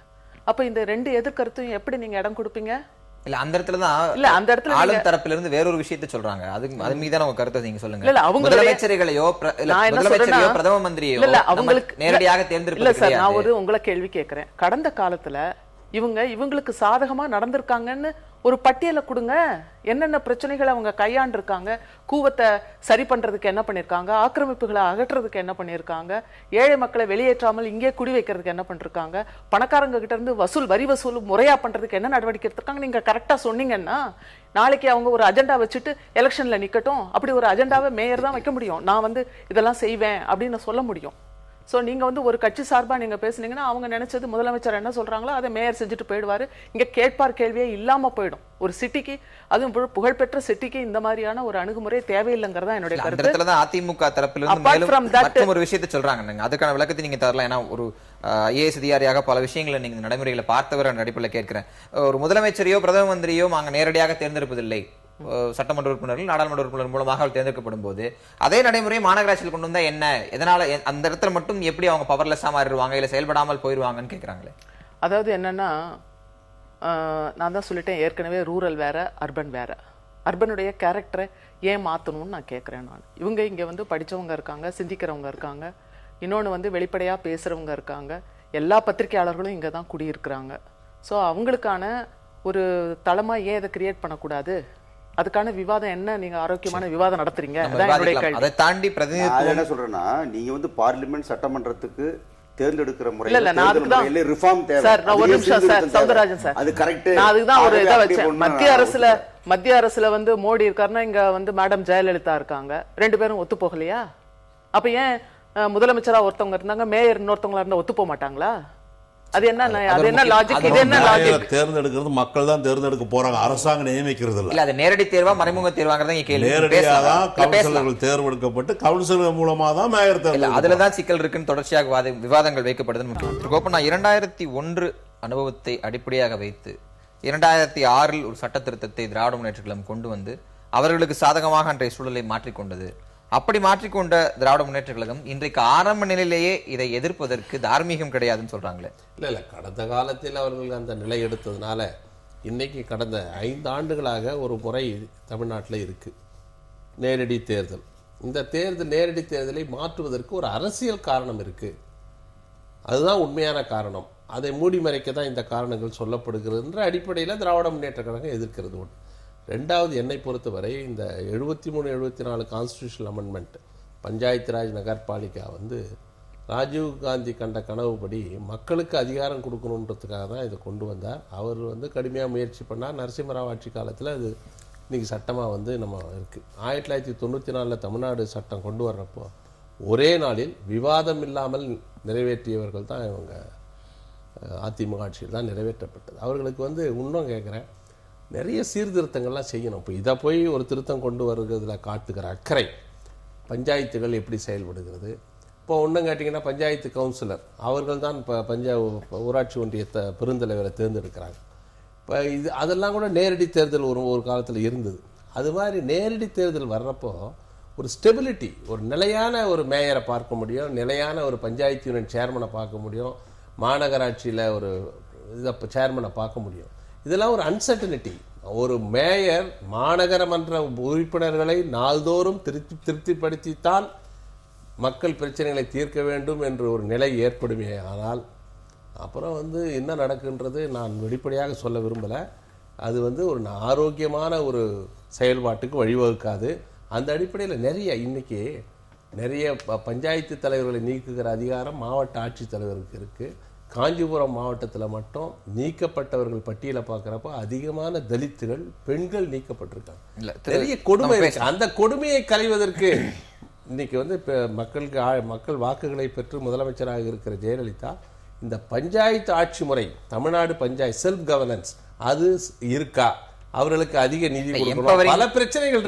அப்ப இந்த ரெண்டு எதிர்கருத்தையும் எப்படி நீங்க இடம் கொடுப்பீங்க? இல்ல அந்த இடத்துல தான் இல்ல அந்த இடத்துல ஆளும் தரப்புல இருந்து வேறொரு விஷயத்தை சொல்றாங்க. அது மீதான உங்க கருத்தை நீங்க சொல்லுங்க. இல்ல அவங்க முதலமைச்சர்களையோ பிரதம மந்திரியோ இல்ல அவங்களுக்கு நேரடியாக தேர்ந்தெடுப்பது இல்ல சார். நான் ஒரு உங்களை கேள்வி கேட்கிறேன். கடந்த காலத்துல இவங்களுக்கு சாதகமா நடந்திருக்காங்கன்னு ஒரு பட்டியலை கொடுங்க, என்னென்ன பிரச்சனைகளை அவங்க கையாண்டிருக்காங்க, கூவத்தை சரி பண்றதுக்கு என்ன பண்ணிருக்காங்க, ஆக்கிரமிப்புகளை அகற்றுறதுக்கு என்ன பண்ணிருக்காங்க, ஏழை மக்களை வெளியேற்றாமல் இங்கே குடி வைக்கிறதுக்கு என்ன பண்ணிருக்காங்க, பணக்காரங்க கிட்ட இருந்து வரி வசூல் முறையா பண்றதுக்கு என்ன நடவடிக்கை எடுத்திருக்காங்க. நீங்க கரெக்டா சொன்னீங்கன்னா நாளைக்கு அவங்க ஒரு அஜெண்டா வச்சுட்டு எலெக்ஷன்ல நிக்கட்டும். அப்படி ஒரு அஜெண்டாவை மேயர் தான் வைக்க முடியும். நான் இதெல்லாம் செய்வேன் அப்படின்னு சொல்ல முடியும். சோ நீங்க ஒரு கட்சி சார்பா நீங்க பேசுனீங்கன்னா அவங்க நினைச்சது முதலமைச்சர் என்ன சொல்றாங்களோ அதை மேயர் செஞ்சுட்டு போயிடுவாரு. இங்க கேட்பார் கேள்வியே இல்லாம போயிடும். ஒரு சிட்டிக்கு, அதுவும் புகழ்பெற்ற சிட்டிக்கு இந்த மாதிரியான ஒரு அணுகுமுறை தேவையில்லைங்கிறதா என்னுடைய கருத்து. அதிமுக தரப்பிலிருந்து ஒரு விஷயத்தை சொல்றாங்க, அதுக்கான விளக்கத்தை நீங்க தரலாம். ஏன்னா ஒரு ஐஏஎஸ் அதிகாரியாக பல விஷயங்களை நீங்க நடைமுறைகளை பார்த்தவர் அடிப்படையில் கேட்கிறேன். ஒரு முதலமைச்சரையோ பிரதம மந்திரியோ நாங்க நேரடியாக தேர்ந்தெடுப்பதில்லை, சட்டமன்ற உறுப்பினர்கள் நாடாளுமன்ற உறுப்பினர் மூலமாக தேர்ந்தெடுக்கப்படும் போது அதே நடைமுறை மாநகராட்சியில் கொண்டு வந்தா என்ன, எதனால அந்த இடத்துல மட்டும் எப்படி அவங்க பவர்லெஸ்ஸா மாறிடுவாங்க, இல்ல செயல்படாமல் போயிடுவாங்கன்னு கேட்கறாங்களே. அதாவது என்னன்னா, நான் தான் சொல்லிட்டேன் ஏற்கனவே, ரூரல் வேற அர்பன் வேற. அர்பனுடைய கேரக்டரை ஏன் மாற்றணும்னு நான் கேட்குறேன். இவங்க இங்கே படித்தவங்க இருக்காங்க, சிந்திக்கிறவங்க இருக்காங்க, இன்னொன்று வெளிப்படையாக பேசுகிறவங்க இருக்காங்க, எல்லா பத்திரிகையாளர்களும் இங்கே தான் குடியிருக்கிறாங்க. ஸோ அவங்களுக்கான ஒரு தளமாக ஏன் இதை கிரியேட் பண்ணக்கூடாது? அதுக்கான விவாதம் என்ன? நீங்க ஆரோக்கியமான விவாதம் நடத்துறீங்க. அதை தாண்டி பிரதிநிதித்துவம் என்ன சொல்றேன்னா, நீங்க பார்லிமெண்ட் சட்டமன்றத்துக்கு தேர்ந்தெடுக்கிற முறையில ரிஃபார்ம் தேவை. சார் நான் ஒரு நிமிஷம் சார், சௌந்தரராஜன் சார், அது கரெக்ட். நான் அதுதான் ஒரு இதை வச்சேன். மத்திய அரசுல மோடி இருக்காருன்னா இங்க மேடம் ஜெயலலிதா இருக்காங்க, ரெண்டு பேரும் ஒத்து போகலையா? அப்ப ஏன் முதலமைச்சரா ஒருத்தவங்க இருந்தாங்க, மேயர் இன்னொருத்தவங்களா இருந்தா ஒத்து போக மாட்டாங்களா? அது என்ன லாஜிக்? இது என்ன லாஜிக்? தேர்ந்தெடுக்கிறது மக்கள் தான் தேர்ந்தெடுக்க போறாங்க, அரசாங்கம் நியமிக்கிறது இல்ல. இல்ல அது நேரடி தேர்வா மறைமுக தேர்வாங்கறத நீங்க கேள்வி. நேரடியா தான் கவுன்சிலர்கள் தேர்ந்தெடுக்கப்பட்டு கவுன்சிலர் மூலமா தான் மேயர் தேர்ந்தெடுக்கப்படுறாங்க. அதுல தான் சிக்கல் இருக்குன்னு தொடர்ச்சியாக விவாதங்கள் வைக்கப்படுதுன்னு முக்கியம். நான் 2001 அனுபவத்தை அடிப்படையாக வைத்து 2006 ஒரு சட்ட திருத்தத்தை திராவிட முன்னேற்றக் கழகம் கொண்டு வந்து அவர்களுக்கு சாதகமாக அன்றைய சூழலை மாற்றிக்கொண்டது. அப்படி மாற்றிக்கொண்ட திராவிட முன்னேற்றக் கழகம் இன்றைக்கு ஆரம்ப நிலையிலேயே இதை எதிர்ப்பதற்கு தார்மீகம் கிடையாதுன்னு சொல்றாங்களே. இல்ல கடந்த காலத்தில் அவர்கள் அந்த நிலை எடுத்ததுனால இன்னைக்கு கடந்த 5 ஆண்டுகளாக ஒரு முறை தமிழ்நாட்டில் இருக்கு, நேரடி தேர்தல். இந்த நேரடி தேர்தலை மாற்றுவதற்கு ஒரு அரசியல் காரணம் இருக்கு, அதுதான் உண்மையான காரணம். அதை மூடி மறைக்க தான் இந்த காரணங்கள் சொல்லப்படுகிறது என்ற அடிப்படையில் திராவிட முன்னேற்றக் கழகம் எதிர்க்கிறது. ஒன்று. ரெண்டாவது, என்னை பொறுத்தவரை இந்த 73-74 கான்ஸ்டியூஷனல் அமெண்ட்மெண்ட், பஞ்சாயத்து ராஜ் நகர்பாலிகா ராஜீவ் காந்தி கண்ட கனவுபடி மக்களுக்கு அதிகாரம் கொடுக்கணுன்றதுக்காக தான் இதை கொண்டு வந்தார். அவர் கடுமையாக முயற்சி பண்ணார். நரசிம்மராவ் ஆட்சி காலத்தில் அது இன்னைக்கு சட்டமாக நம்ம இருக்குது. 1994 தமிழ்நாடு சட்டம் கொண்டு வர்றப்போ ஒரே நாளில் விவாதம் இல்லாமல் நிறைவேற்றியவர்கள் தான் இவங்க. அதிமுக ஆட்சியில் தான் நிறைவேற்றப்பட்டது. அவர்களுக்கு இன்னும் கேட்குறேன், நிறைய சீர்திருத்தங்கள்லாம் செய்யணும். இப்போ இதை போய் ஒரு திருத்தம் கொண்டு வருகிறதுல காட்டுகிற அக்கறை, பஞ்சாயத்துகள் எப்படி செயல்படுகிறது. இப்போ ஒன்றும் கேட்டிங்கன்னா, பஞ்சாயத்து கவுன்சிலர் அவர்கள் தான் இப்போ ஊராட்சி ஒன்றியத்தை பெருந்தலைவரை தேர்ந்தெடுக்கிறாங்க. இப்போ அதெல்லாம் கூட நேரடி தேர்தல் ஒரு காலத்தில் இருந்தது. அது மாதிரி நேரடி தேர்தல் வர்றப்போ ஒரு ஸ்டெபிலிட்டி, ஒரு நிலையான ஒரு மேயரை பார்க்க முடியும், நிலையான ஒரு பஞ்சாயத்து யூனியன் சேர்மனை பார்க்க முடியும், மாநகராட்சியில் ஒரு சேர்மனை பார்க்க முடியும். இதெல்லாம் ஒரு அன்சர்டனிட்டி. ஒரு மேயர் மாநகர மன்ற உறுப்பினர்களை நாள்தோறும் திருப்திப்படுத்தித்தான் மக்கள் பிரச்சனைகளை தீர்க்க வேண்டும் என்று ஒரு நிலை ஏற்படுமே. ஆனால் அப்புறம் என்ன நடக்குன்றது நான் வெளிப்படையாக சொல்ல விரும்பலை. அது ஒரு ஆரோக்கியமான ஒரு செயல்பாட்டுக்கு வழிவகுக்காது. அந்த அடிப்படையில் இன்னைக்கு நிறைய பஞ்சாயத்து தலைவர்களை நீக்குகிற அதிகாரம் மாவட்ட ஆட்சித்தலைவருக்கு இருக்குது. காஞ்சிபுரம் மாவட்டத்தில் மட்டும் நீக்கப்பட்டவர்கள் பட்டியலை பார்க்குறப்ப அதிகமான தலித்துகள், பெண்கள் நீக்கப்பட்டிருக்காங்க. நிறைய கொடுமை இருக்கு. அந்த கொடுமையை களைவதற்கு இன்னைக்கு மக்கள் வாக்குகளை பெற்று முதலமைச்சராக இருக்கிற ஜெயலலிதா இந்த பஞ்சாயத்து ஆட்சி முறை, தமிழ்நாடு பஞ்சாயத்து செல்ஃப் கவர்னன்ஸ் அது இருக்கா, அவர்களுக்கு அதிக நிதி கொடுக்கணும், பல பிரச்சனைகள்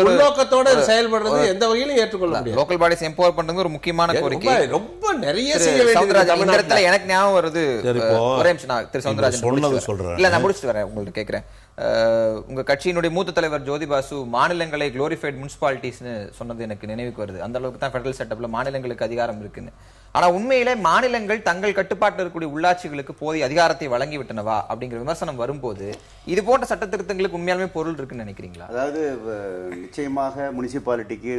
உள்நோக்கத்தோட செயல்படுறது எந்த வகையிலும் ஏற்றுக்கொள்ள முடியாது. லோக்கல் பாடிஸ் எம்பவர் பண்றது ஒரு முக்கியமான கோரிக்கை. ரொம்ப நிறைய செய்ய வேண்டியது. எனக்கு ஞாபகம் வருது, ஒரே நிமிஷம் நான் திரு சௌந்தரராஜன் சொல்றேன். இல்ல நான் முடிச்சுட்டு வரேன், உங்களுக்கு கேட்கிறேன். உங்க கட்சியினுடைய மூத்த தலைவர் ஜோதி பாசு மாநிலங்களை குளோரிஃபைட் முனிசிபாலிட்டிஸ்னு சொன்னது எனக்கு நினைவுக்கு வருது. அந்த அளவுக்கு தான் ஃபெடரல் செட்டப்ல மாநிலங்களுக்கு அதிகாரம் இருக்குன்னு. ஆனா உண்மையிலே மாநிலங்கள் தங்கள் கட்டுப்பாட்டில் இருக்கக்கூடிய உள்ளாட்சிகளுக்கு போதிய அதிகாரத்தை வழங்கி விட்டனவா அப்படிங்கிற விமர்சனம் வரும்போது இது போன்ற சட்ட திருத்தங்களுக்கு உண்மையாலுமே பொருள் இருக்குன்னு நினைக்கிறீங்களா? அதாவது நிச்சயமாக முனிசிபாலிட்டிக்கு,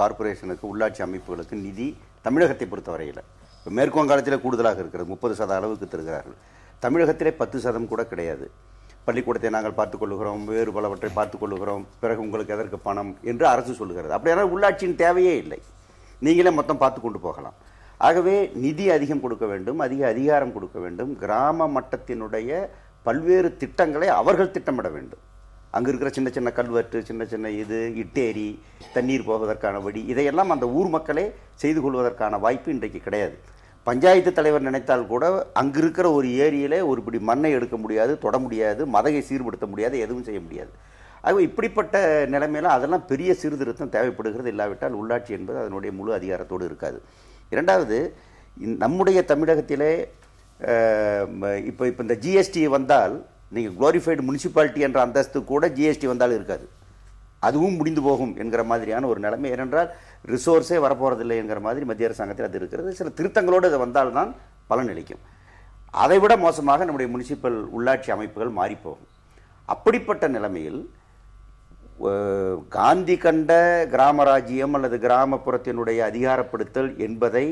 கார்பரேஷனுக்கு, உள்ளாட்சி அமைப்புகளுக்கு நிதி தமிழகத்தை பொறுத்தவரையில் மேற்கு வங்காளத்தில் கூடுதலாக இருக்கிறது, 30% அளவுக்கு தருகிறார்கள். தமிழகத்திலே 10% கூட கிடையாது. பள்ளிக்கூடத்தை நாங்கள் பார்த்துக்கொள்ளுகிறோம், வேறு பலவற்றை பார்த்துக்கொள்ளுகிறோம், பிறகு உங்களுக்கு எதற்கு பணம் என்று அரசு சொல்லுகிறது. அப்படியானால் உள்ளாட்சியின் தேவையே இல்லை, நீங்களே மொத்தம் பார்த்து கொண்டு போகலாம். ஆகவே நிதி அதிகம் கொடுக்க வேண்டும், அதிக அதிகாரம் கொடுக்க வேண்டும். கிராம மட்டத்தினுடைய பல்வேறு திட்டங்களை அவர்கள் திட்டமிட வேண்டும். அங்கே இருக்கிற சின்ன சின்ன கல்வெட்டு, சின்ன சின்ன இட்டேரி, தண்ணீர் போவதற்கான வழி, இதையெல்லாம் அந்த ஊர் மக்களே செய்து கொள்வதற்கான வாய்ப்பு இன்றைக்கு கிடையாது. பஞ்சாயத்து தலைவர் நினைத்தால் கூட அங்கே இருக்கிற ஒரு ஏரியிலே ஒரு பிடி மண்ணை எடுக்க முடியாது, தொட முடியாது, மதகை சீர்படுத்த முடியாது, எதுவும் செய்ய முடியாது. ஆகவே இப்படிப்பட்ட நிலைமையில அதெல்லாம் பெரிய சீர்திருத்தம் தேவைப்படுகிறது. இல்லாவிட்டால் உள்ளாட்சி என்பது அதனுடைய முழு அதிகாரத்தோடு இருக்காது. இரண்டாவது, நம்முடைய தமிழகத்திலே இப்போ இந்த ஜிஎஸ்டி வந்தால், நீங்கள் குளோரிஃபைடு முனிசிபாலிட்டி என்ற அந்தஸ்து கூட ஜிஎஸ்டி வந்தால் இருக்காது, அதுவும் முடிந்து போகும் என்கிற மாதிரியான ஒரு நிலைமை. ஏனென்றால் ரிசோர்ஸே வரப்போறதில்லை என்கிற மாதிரி மத்திய அரசாங்கத்தில் அது இருக்கிறது. சில திருத்தங்களோடு அது வந்தால்தான் பலனளிக்கும். அதைவிட மோசமாக நம்முடைய முனிசிபல் உள்ளாட்சி அமைப்புகள் மாறிப்போகும். அப்படிப்பட்ட நிலைமையில் காந்தி கண்ட கிராமராஜ்யம் அல்லது கிராமப்புறத்தினுடைய அதிகாரப்படுத்தல் என்பதை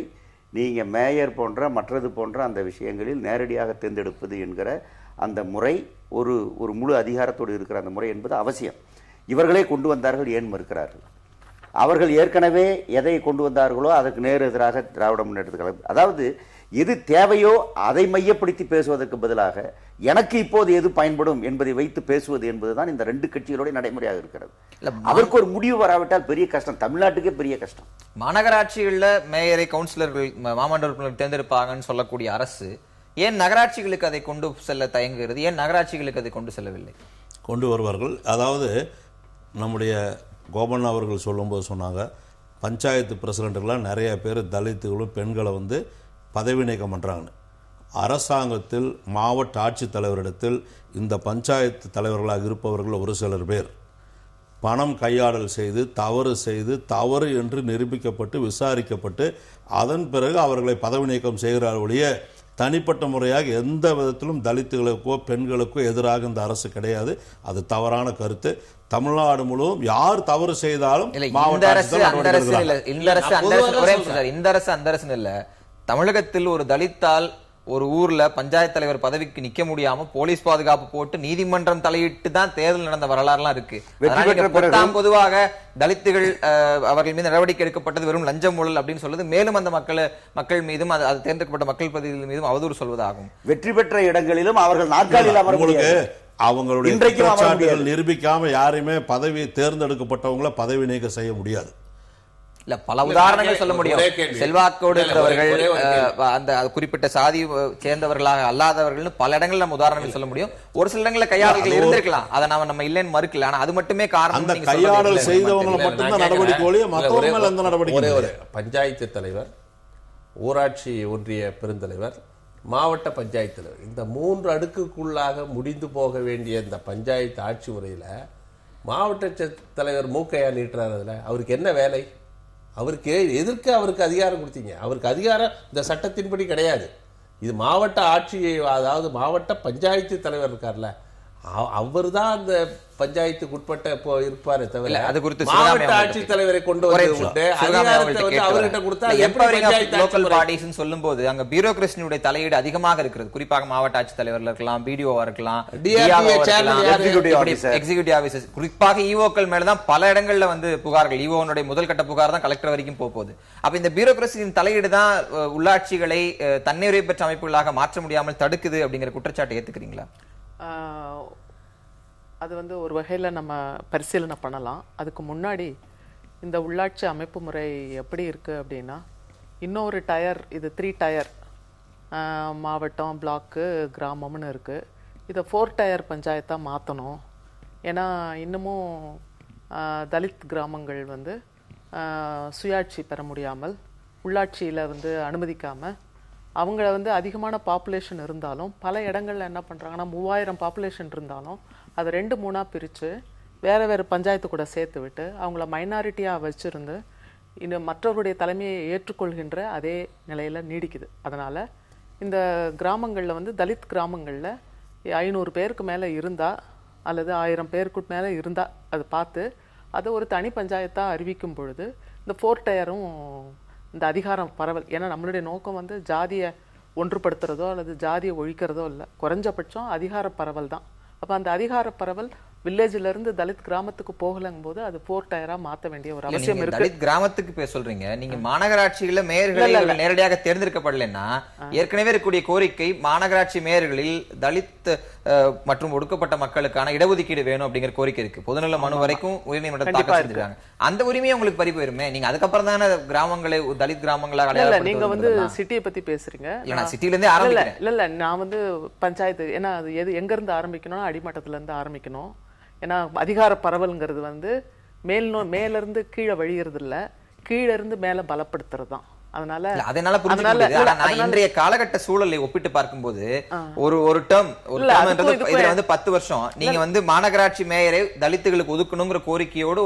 நீங்கள் மேயர் போன்ற மற்றது போன்ற அந்த விஷயங்களில் நேரடியாக தேர்ந்தெடுப்பது என்கிற அந்த முறை, ஒரு முழு அதிகாரத்தோடு இருக்கிற அந்த முறை என்பது அவசியம். இவர்களே கொண்டு வந்தார்கள், ஏன் மறுக்கிறார்கள்? அவர்கள் ஏற்கனவே எதை கொண்டு வந்தார்களோ அதற்கு நேர் எதிராக திராவிட முன்னேற்றக் கழகம், அதாவது எது தேவையோ அதை மையப்படுத்தி பேசுவதற்கு பதிலாக எனக்கு இப்போது எது பயன்படும் என்பதை வைத்து பேசுவது என்பதுதான் இந்த ரெண்டு கட்சிகளோட நடைமுறையாக இருக்கிறது. அதற்கு ஒரு முடிவு வராவிட்டால் பெரிய கஷ்டம், தமிழ்நாட்டுக்கே பெரிய கஷ்டம். மாநகராட்சிகளில் மேயரை கவுன்சிலர்கள் மாமன்ற உறுப்பினர்கள் தேர்ந்தெடுப்பாங்கன்னு சொல்லக்கூடிய அரசு ஏன் நகராட்சிகளுக்கு அதை கொண்டு செல்ல தயங்குகிறது? ஏன் நகராட்சிகளுக்கு அதை கொண்டு செல்லவில்லை? கொண்டு வருவார்கள். அதாவது நம்முடைய கோபண்ணா அவர்கள் சொல்லும்போது சொன்னாங்க, பஞ்சாயத்து பிரசிடெண்ட்டுகளாக நிறைய பேர் தலித்துகளும் பெண்களை பதவி நீக்கம் பண்ணுறாங்கன்னு. அரசாங்கத்தில் மாவட்ட ஆட்சித்தலைவரிடத்தில் இந்த பஞ்சாயத்து தலைவர்களாக இருப்பவர்கள் ஒரு சிலர் பேர் பணம் கையாடல் செய்து தவறு என்று நிரூபிக்கப்பட்டு விசாரிக்கப்பட்டு அதன் பிறகு அவர்களை பதவி நீக்கம் செய்கிறார் ஒழிய தனிப்பட்ட முறையாக எந்த விதத்திலும் தலித்துகளுக்கோ பெண்களுக்கோ எதிராக இந்த அரசு கிடையாது. அது தவறான கருத்து. தமிழ்நாடு முழுவதும் யார் தவறு செய்தாலும் இந்த அரசு அந்த அரசு இல்ல, தமிழகத்தில் ஒரு தலித்தால் ஒரு ஊர்ல பஞ்சாயத்து தலைவர் பதவிக்கு நிக்க முடியாம போலீஸ் பாதுகாப்பு போட்டு நீதிமன்றம் தலையிட்டு தான் தேர்தல் நடந்த வரலாறுலாம் இருக்கு. பொதுவாக தலித்துகள் அவர்கள் மீது நடவடிக்கை எடுக்கப்பட்டது வெறும் லஞ்சம் ஊழல் அப்படின்னு சொல்லுது. மேலும் அந்த மக்கள் மீதும் அது தேர்ந்தெடுக்கப்பட்ட மக்கள் பிரதிநிதிகள் மீதும் அவதூறு சொல்வதாகும். வெற்றி பெற்ற இடங்களிலும் அவர்கள் நாற்காலியில் அவர்களுக்கு அவங்களுடைய குற்றச்சாட்டுகள் நிரூபிக்காம யாரையுமே பதவி தேர்ந்தெடுக்கப்பட்டவங்கள பதவி நீக்கம் செய்ய முடியாது. இல்ல, பல உதாரணங்கள் சொல்ல முடியும். செல்வாக்கோடு இருக்கிறவர்கள், அந்த குறிப்பிட்ட சாதி சேர்ந்தவர்களாக அல்லாதவர்கள் பல இடங்கள் நம்ம உதாரணங்கள் சொல்ல முடியும். ஒரு சில இடங்களில் கையாளர்கள் இருந்திருக்கலாம், அதை நம்ம இல்லைன்னு மறுக்கல. ஆனா அது மட்டுமே காரணம். அந்த கையாளல் செய்தவங்களை மட்டும்தான் நடவடிக்கை, மற்றவர்கள் அந்த நடவடிக்கை. ஒரு பஞ்சாயத்து தலைவர், ஊராட்சி ஒன்றிய பெருந்தலைவர், மாவட்ட பஞ்சாயத்து தலைவர், இந்த 3 அடுக்குக்குள்ளாக முடிந்து போக வேண்டிய இந்த பஞ்சாயத்து ஆட்சி முறையில மாவட்ட தலைவர் மூக்கையா நீட்டுறாரு. அதுல அவருக்கு என்ன வேலை? அவருக்கு அதிகாரம் கொடுத்தீங்க? அவருக்கு அதிகாரம் இந்த சட்டத்தின்படி கிடையாது. இது மாவட்ட ஆட்சி, அதாவது மாவட்ட பஞ்சாயத்து தலைவர் இருக்கார்ல, அவர் தான் அந்த பஞ்சாயத்துக்கு உட்பட்ட இருப்பாரு தவிர அது குறித்து மாவட்ட ஆட்சி தலைவரை கொண்டு வந்து அவர்கிட்ட கொடுத்தா லோக்கல் பாடிஸ் சொல்லும் போது அங்க பியூரோகிரசியுடைய தலையீடு அதிகமாக இருக்கிறது. குறிப்பாக மாவட்ட ஆட்சி தலைவர்ல இருக்கலாம், பிடிஓவா இருக்கலாம், எக்ஸிகியூட்டிவ் ஆபீசர்ஸ், குறிப்பாக ஈஓக்கள் மேலதான் பல இடங்கள்ல புகார்கள். ஈஓனுடைய முதல் கட்ட புகார் தான் கலெக்டர் வரைக்கும் போகுது. அப்ப இந்த பியூரோகிரசியின் தலையீடு தான் உள்ளாட்சிகளை தன்னிறைவு பெற்ற அமைப்புகளாக மாற்ற முடியாமல் தடுக்குது அப்படிங்கிற குற்றச்சாட்டை ஏத்துக்கிறீங்களா? அது ஒரு வகையில் நம்ம பரிசீலனை பண்ணலாம். அதுக்கு முன்னாடி இந்த உள்ளாட்சி அமைப்பு முறை எப்படி இருக்குது அப்படின்னா, இன்னொரு டயர், இது 3 டயர், மாவட்டம், பிளாக்கு, கிராமம்னு இருக்குது. இதை 4 டயர் பஞ்சாயத்தாக மாற்றணும். ஏன்னா இன்னமும் தலித் கிராமங்கள் சுயாட்சி பெற முடியாமல், உள்ளாட்சியில் அனுமதிக்காமல், அவங்கள அதிகமான பாப்புலேஷன் இருந்தாலும் பல இடங்களில் என்ன பண்ணுறாங்கன்னா 3000 பாப்புலேஷன் இருந்தாலும் அதை 2-3 பிரித்து வேறு பஞ்சாயத்து கூட சேர்த்து விட்டு அவங்கள மைனாரிட்டியாக வச்சுருந்து இன்னும் மற்றவருடைய தலைமையை ஏற்றுக்கொள்கின்ற அதே நிலையில் நீடிக்குது. அதனால் இந்த கிராமங்களில் தலித் கிராமங்களில் 500 பேருக்கு மேலே இருந்தால் அல்லது 1000 பேருக்கு மேலே இருந்தால் அதை பார்த்து அதை ஒரு தனி பஞ்சாயத்தாக அறிவிக்கும் பொழுது இந்த 4 டயரும் இந்த அதிகாரம் பரவல். ஏன்னா நம்மளுடைய நோக்கம் ஜாதியை ஒன்றுபடுத்துறதோ அல்லது ஜாதியை ஒழிக்கிறதோ இல்லை. குறைஞ்சபட்சம் அதிகார பரவல் தான். அப்போ அந்த அதிகார பரவல் வில்லேஜ்ல இருந்து தலித் கிராமத்துக்கு போகலங்கும் போது அது 4 டயரா மாற்ற வேண்டிய ஒரு அவசியம் இருக்கு. தலித் கிராமத்துக்கு போய் சொல்றீங்க, நீங்க மாநகராட்சியில மேயர்களை நேரடியாக தேர்ந்தெடுக்கப்படலைன்னா ஏற்கனவே இருக்கக்கூடிய கோரிக்கை மாநகராட்சி மேயர்களில் தலித் மற்றும் ஒடுக்கப்பட்ட மக்களுக்கான இடஒதுக்கீடு வேணும் அப்படிங்கிற கோரிக்கை இருக்கு. பொதுநல மனு வரைக்கும் உயர்நீதிமன்றம் தாக்கல் செஞ்சிருக்காங்க. அந்த உரிமையை உங்களுக்கு பறி போயிருமே. நீங்க அதுக்கப்புறம் தானே கிராமங்களை தலித் கிராமங்களாக அடையாளப்படுத்துறது. நீங்க வந்து சிட்டியை பத்தி பேசுறீங்க. நான் சிட்டில இருந்தே ஆரம்பிக்கிறேன். இல்ல நான் வந்து பஞ்சாயத்து, ஏன்னா அது எங்க இருந்து ஆரம்பிக்கணும், அடிமட்டத்துல இருந்து ஆரம்பிக்கணும். ஏன்னா அதிகார பரவல்ங்கிறது வந்து மேல இருந்து கீழே வழிகிறது இல்ல, கீழே இருந்து மேல பலப்படுத்துறது தான். அதனால இன்றைய காலகட்ட சூழலை ஒப்பிட்டு பார்க்கும்போது ஒரு டேர்ம் இதுல வந்து 10 வருஷம் நீங்க வந்து மாநகராட்சி மேயரை தலித்துகளுக்கு ஒதுக்கணுங்கிற கோரிக்கையோடு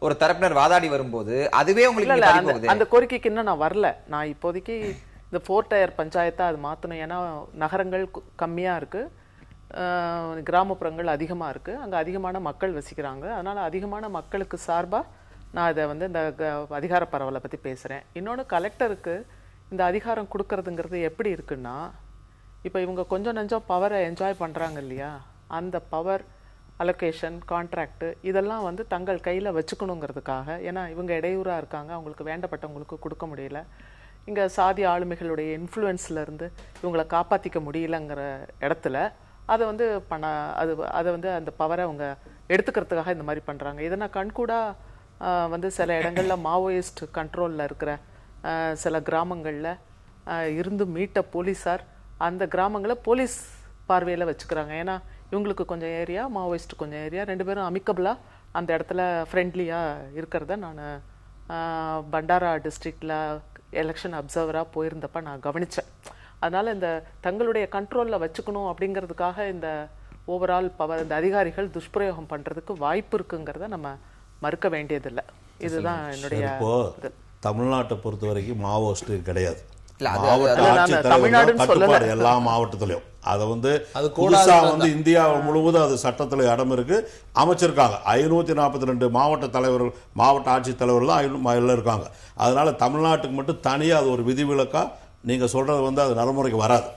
ஒரு தரப்பினர் வாதாடி வரும்போது அதுவே உங்களுக்கு அந்த கோரிக்கைக்கு இன்னும் நான் வரல. நான் இப்போதைக்கு இந்த 4 டயர் பஞ்சாயத்தா அது மாத்தணும். ஏன்னா நகரங்கள் கம்மியா இருக்கு, கிராமப்புறங்கள் அதிகமா இருக்கு, அங்க அதிகமான மக்கள் வசிக்கிறாங்க. அதனால அதிகமான மக்களுக்கு சார்பா நான் இதை வந்து இந்த அதிகார பரவலை பற்றி பேசுகிறேன். இன்னொன்று, கலெக்டருக்கு இந்த அதிகாரம் கொடுக்கறதுங்கிறது எப்படி இருக்குன்னா, இப்போ இவங்க கொஞ்சம் நஞ்சம் பவரை என்ஜாய் பண்ணுறாங்க இல்லையா, அந்த பவர் அலோகேஷன் கான்ட்ராக்டு இதெல்லாம் வந்து தங்கள் கையில் வச்சுக்கணுங்கிறதுக்காக. ஏன்னா இவங்க இடையூறாக இருக்காங்க, அவங்களுக்கு வேண்டப்பட்டவங்களுக்கு கொடுக்க முடியல, இங்கே சாதி ஆளுமைகளுடைய இன்ஃப்ளூயன்ஸ்லேருந்து இவங்களை காப்பாற்றிக்க முடியலங்கிற இடத்துல அதை வந்து அதை வந்து அந்த பவரை அவங்க எடுத்துக்கிறதுக்காக இந்த மாதிரி பண்ணுறாங்க. இதை நான் கண்கூடாக வந்து சில இடங்களில் மாவோயிஸ்ட் கண்ட்ரோலில் இருக்கிற சில கிராமங்களில் இருந்து மீட்ட போலீஸார் அந்த கிராமங்களை போலீஸ் பார்வையில் வச்சுக்கிறாங்க. ஏன்னா இவங்களுக்கு கொஞ்சம் ஏரியா, மாவோயிஸ்ட் கொஞ்சம் ஏரியா, 2 பேரும் அமிக்கபிளாக அந்த இடத்துல ஃப்ரெண்ட்லியாக இருக்கிறத நான் பண்டாரா டிஸ்ட்ரிக்டில் எலெக்ஷன் அப்சர்வராக போயிருந்தப்ப நான் கவனித்தேன். அதனால் இந்த தங்களுடைய கண்ட்ரோலில் வச்சுக்கணும் அப்படிங்கிறதுக்காக இந்த ஓவரால் பவர் இந்த அதிகாரிகள் துஷ்பிரயோகம் பண்ணுறதுக்கு வாய்ப்பு இருக்குங்கிறத நம்ம மறுக்க வேண்டியதில்லை. இதுதான் என்னுடைய. தமிழ்நாட்டை பொறுத்த வரைக்கும் மாவோயிஸ்ட் கிடையாது. தமிழ்நாடு எல்லா மாவட்டத்திலையும் அதை வந்து புதுசா வந்து இந்தியா முழுவதும் அது சட்டத்தில் இடம் இருக்கு, அமைச்சிருக்காங்க. 542 மாவட்ட தலைவர்கள், மாவட்ட ஆட்சித்தலைவர்கள் தான் எல்லாம் இருக்காங்க. அதனால தமிழ்நாட்டுக்கு மட்டும் தனியாக அது ஒரு விதிவிலக்கா நீங்க சொல்றது வந்து அது நடைமுறைக்கு வராது.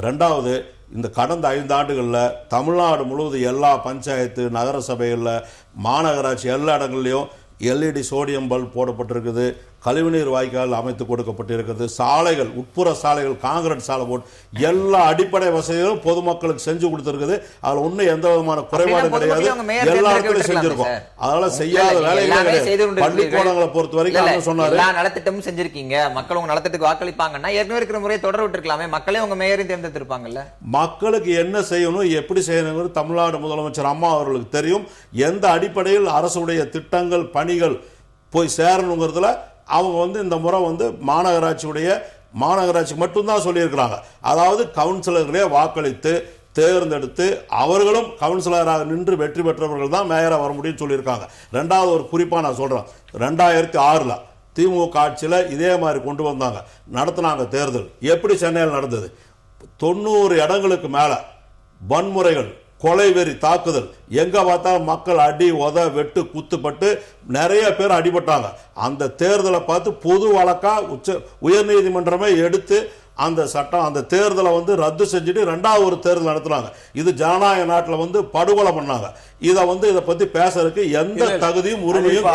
2வது, இந்த கடந்த 5 ஆண்டுகளில் தமிழ்நாடு முழுவதும் எல்லா பஞ்சாயத்து, நகர சபைகளில், மாநகராட்சி எல்லா இடங்கள்லையும் LED சோடியம் பல்ப் போடப்பட்டிருக்குது, கழிவுநீர் வாய்க்கால் அமைத்து கொடுக்கப்பட்டிருக்கிறது, சாலைகள், உட்புற சாலைகள் காங்கிரீட் சாலை போட்டு எல்லா அடிப்படை வசதிகளும் பொதுமக்களுக்கு செஞ்சு கொடுத்திருக்குது. அதுல ஒன்றும் எந்த விதமான குறைபாடும் கிடையாது, எல்லா இடத்துலையும் செஞ்சிருக்கோம். அதனால செய்யாத வேலைகளே கிடையாது. பள்ளிக்கூடங்களை பொறுத்த வரைக்கும் சொன்னாரு, நலத்திட்டமும் செஞ்சிருக்கீங்க, மக்கள் உங்க நலத்திட்டத்துக்கு வாக்களிப்பாங்கன்னா ஏற்கனவே இருக்கிற முறையை தொடர விட்டுருக்கலாமே, மக்களே உங்க மேயரையும் தேர்ந்தெடுத்திருப்பாங்கல்ல. மக்களுக்கு என்ன செய்யணும், எப்படி செய்யணுங்கிறது தமிழ்நாடு முதலமைச்சர் அம்மா அவர்களுக்கு தெரியும். எந்த அடிப்படையில் அரசுடைய திட்டங்கள் பணிகள் போய் சேரணுங்கிறதுல அவங்க வந்து இந்த முறை வந்து மாநகராட்சி மட்டும்தான் சொல்லியிருக்கிறாங்க. அதாவது கவுன்சிலர்களே வாக்களித்து தேர்ந்தெடுத்து அவர்களும் கவுன்சிலராக நின்று வெற்றி பெற்றவர்கள் தான் மேயராக வர முடியும்னு சொல்லியிருக்காங்க. 2வது ஒரு குறிப்பாக நான் சொல்கிறேன், 2006 திமுக ஆட்சியில் இதே மாதிரி கொண்டு வந்தாங்க, நடத்தினாங்க தேர்தல். எப்படி சென்னையில் நடந்தது? 90 இடங்களுக்கு மேலே வன்முறைகள், கொலை வெறி தாக்குதல், எங்க பார்த்தாலும் மக்கள் அடி உத வெட்டு குத்துப்பட்டு நிறைய பேர் அடிபட்டாங்க. அந்த தேர்தலை பார்த்து பொது வழக்கா உயர்நீதிமன்றமே எடுத்து அந்த சட்டம் அந்த தேர்தலை வந்து ரத்து செஞ்சுட்டு 2வது ஒரு தேர்தல் நடத்துறாங்க. இது ஜனநாயக நாட்டில் வந்து படுகொலை பண்ணாங்க. இதை பத்தி பேசுறதுக்கு எந்த தகுதியும் உரிமையும்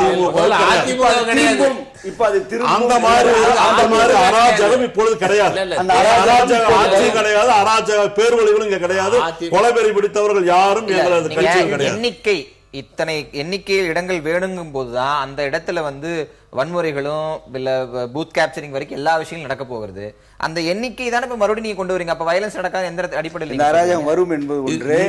அந்த மாதிரி அராஜகம் இப்பொழுது கிடையாது. அராஜக ஆட்சி கிடையாது, அராஜக பேர்வழிகளும் இங்க கிடையாது, கொலைபெறி பிடித்தவர்கள் யாரும் எங்களது கட்சியில் கிடையாது. இத்தனை எண்ணிக்கையில் இடங்கள் வேணுங்கும் போதுதான் அந்த இடத்துல வந்து வன்முறைகளும் இல்ல பூத் கேப்சரிங் வரைக்கும் எல்லா விஷயங்களும் நடக்க போகிறது. அந்த எண்ணிக்கை தானே இப்ப மறுபடியும் நீங்க கொண்டு வரீங்க. அப்ப வயலன்ஸ் நடக்காத எந்த அடிப்படையில் அராஜகம் வரும் என்பது ஒன்று.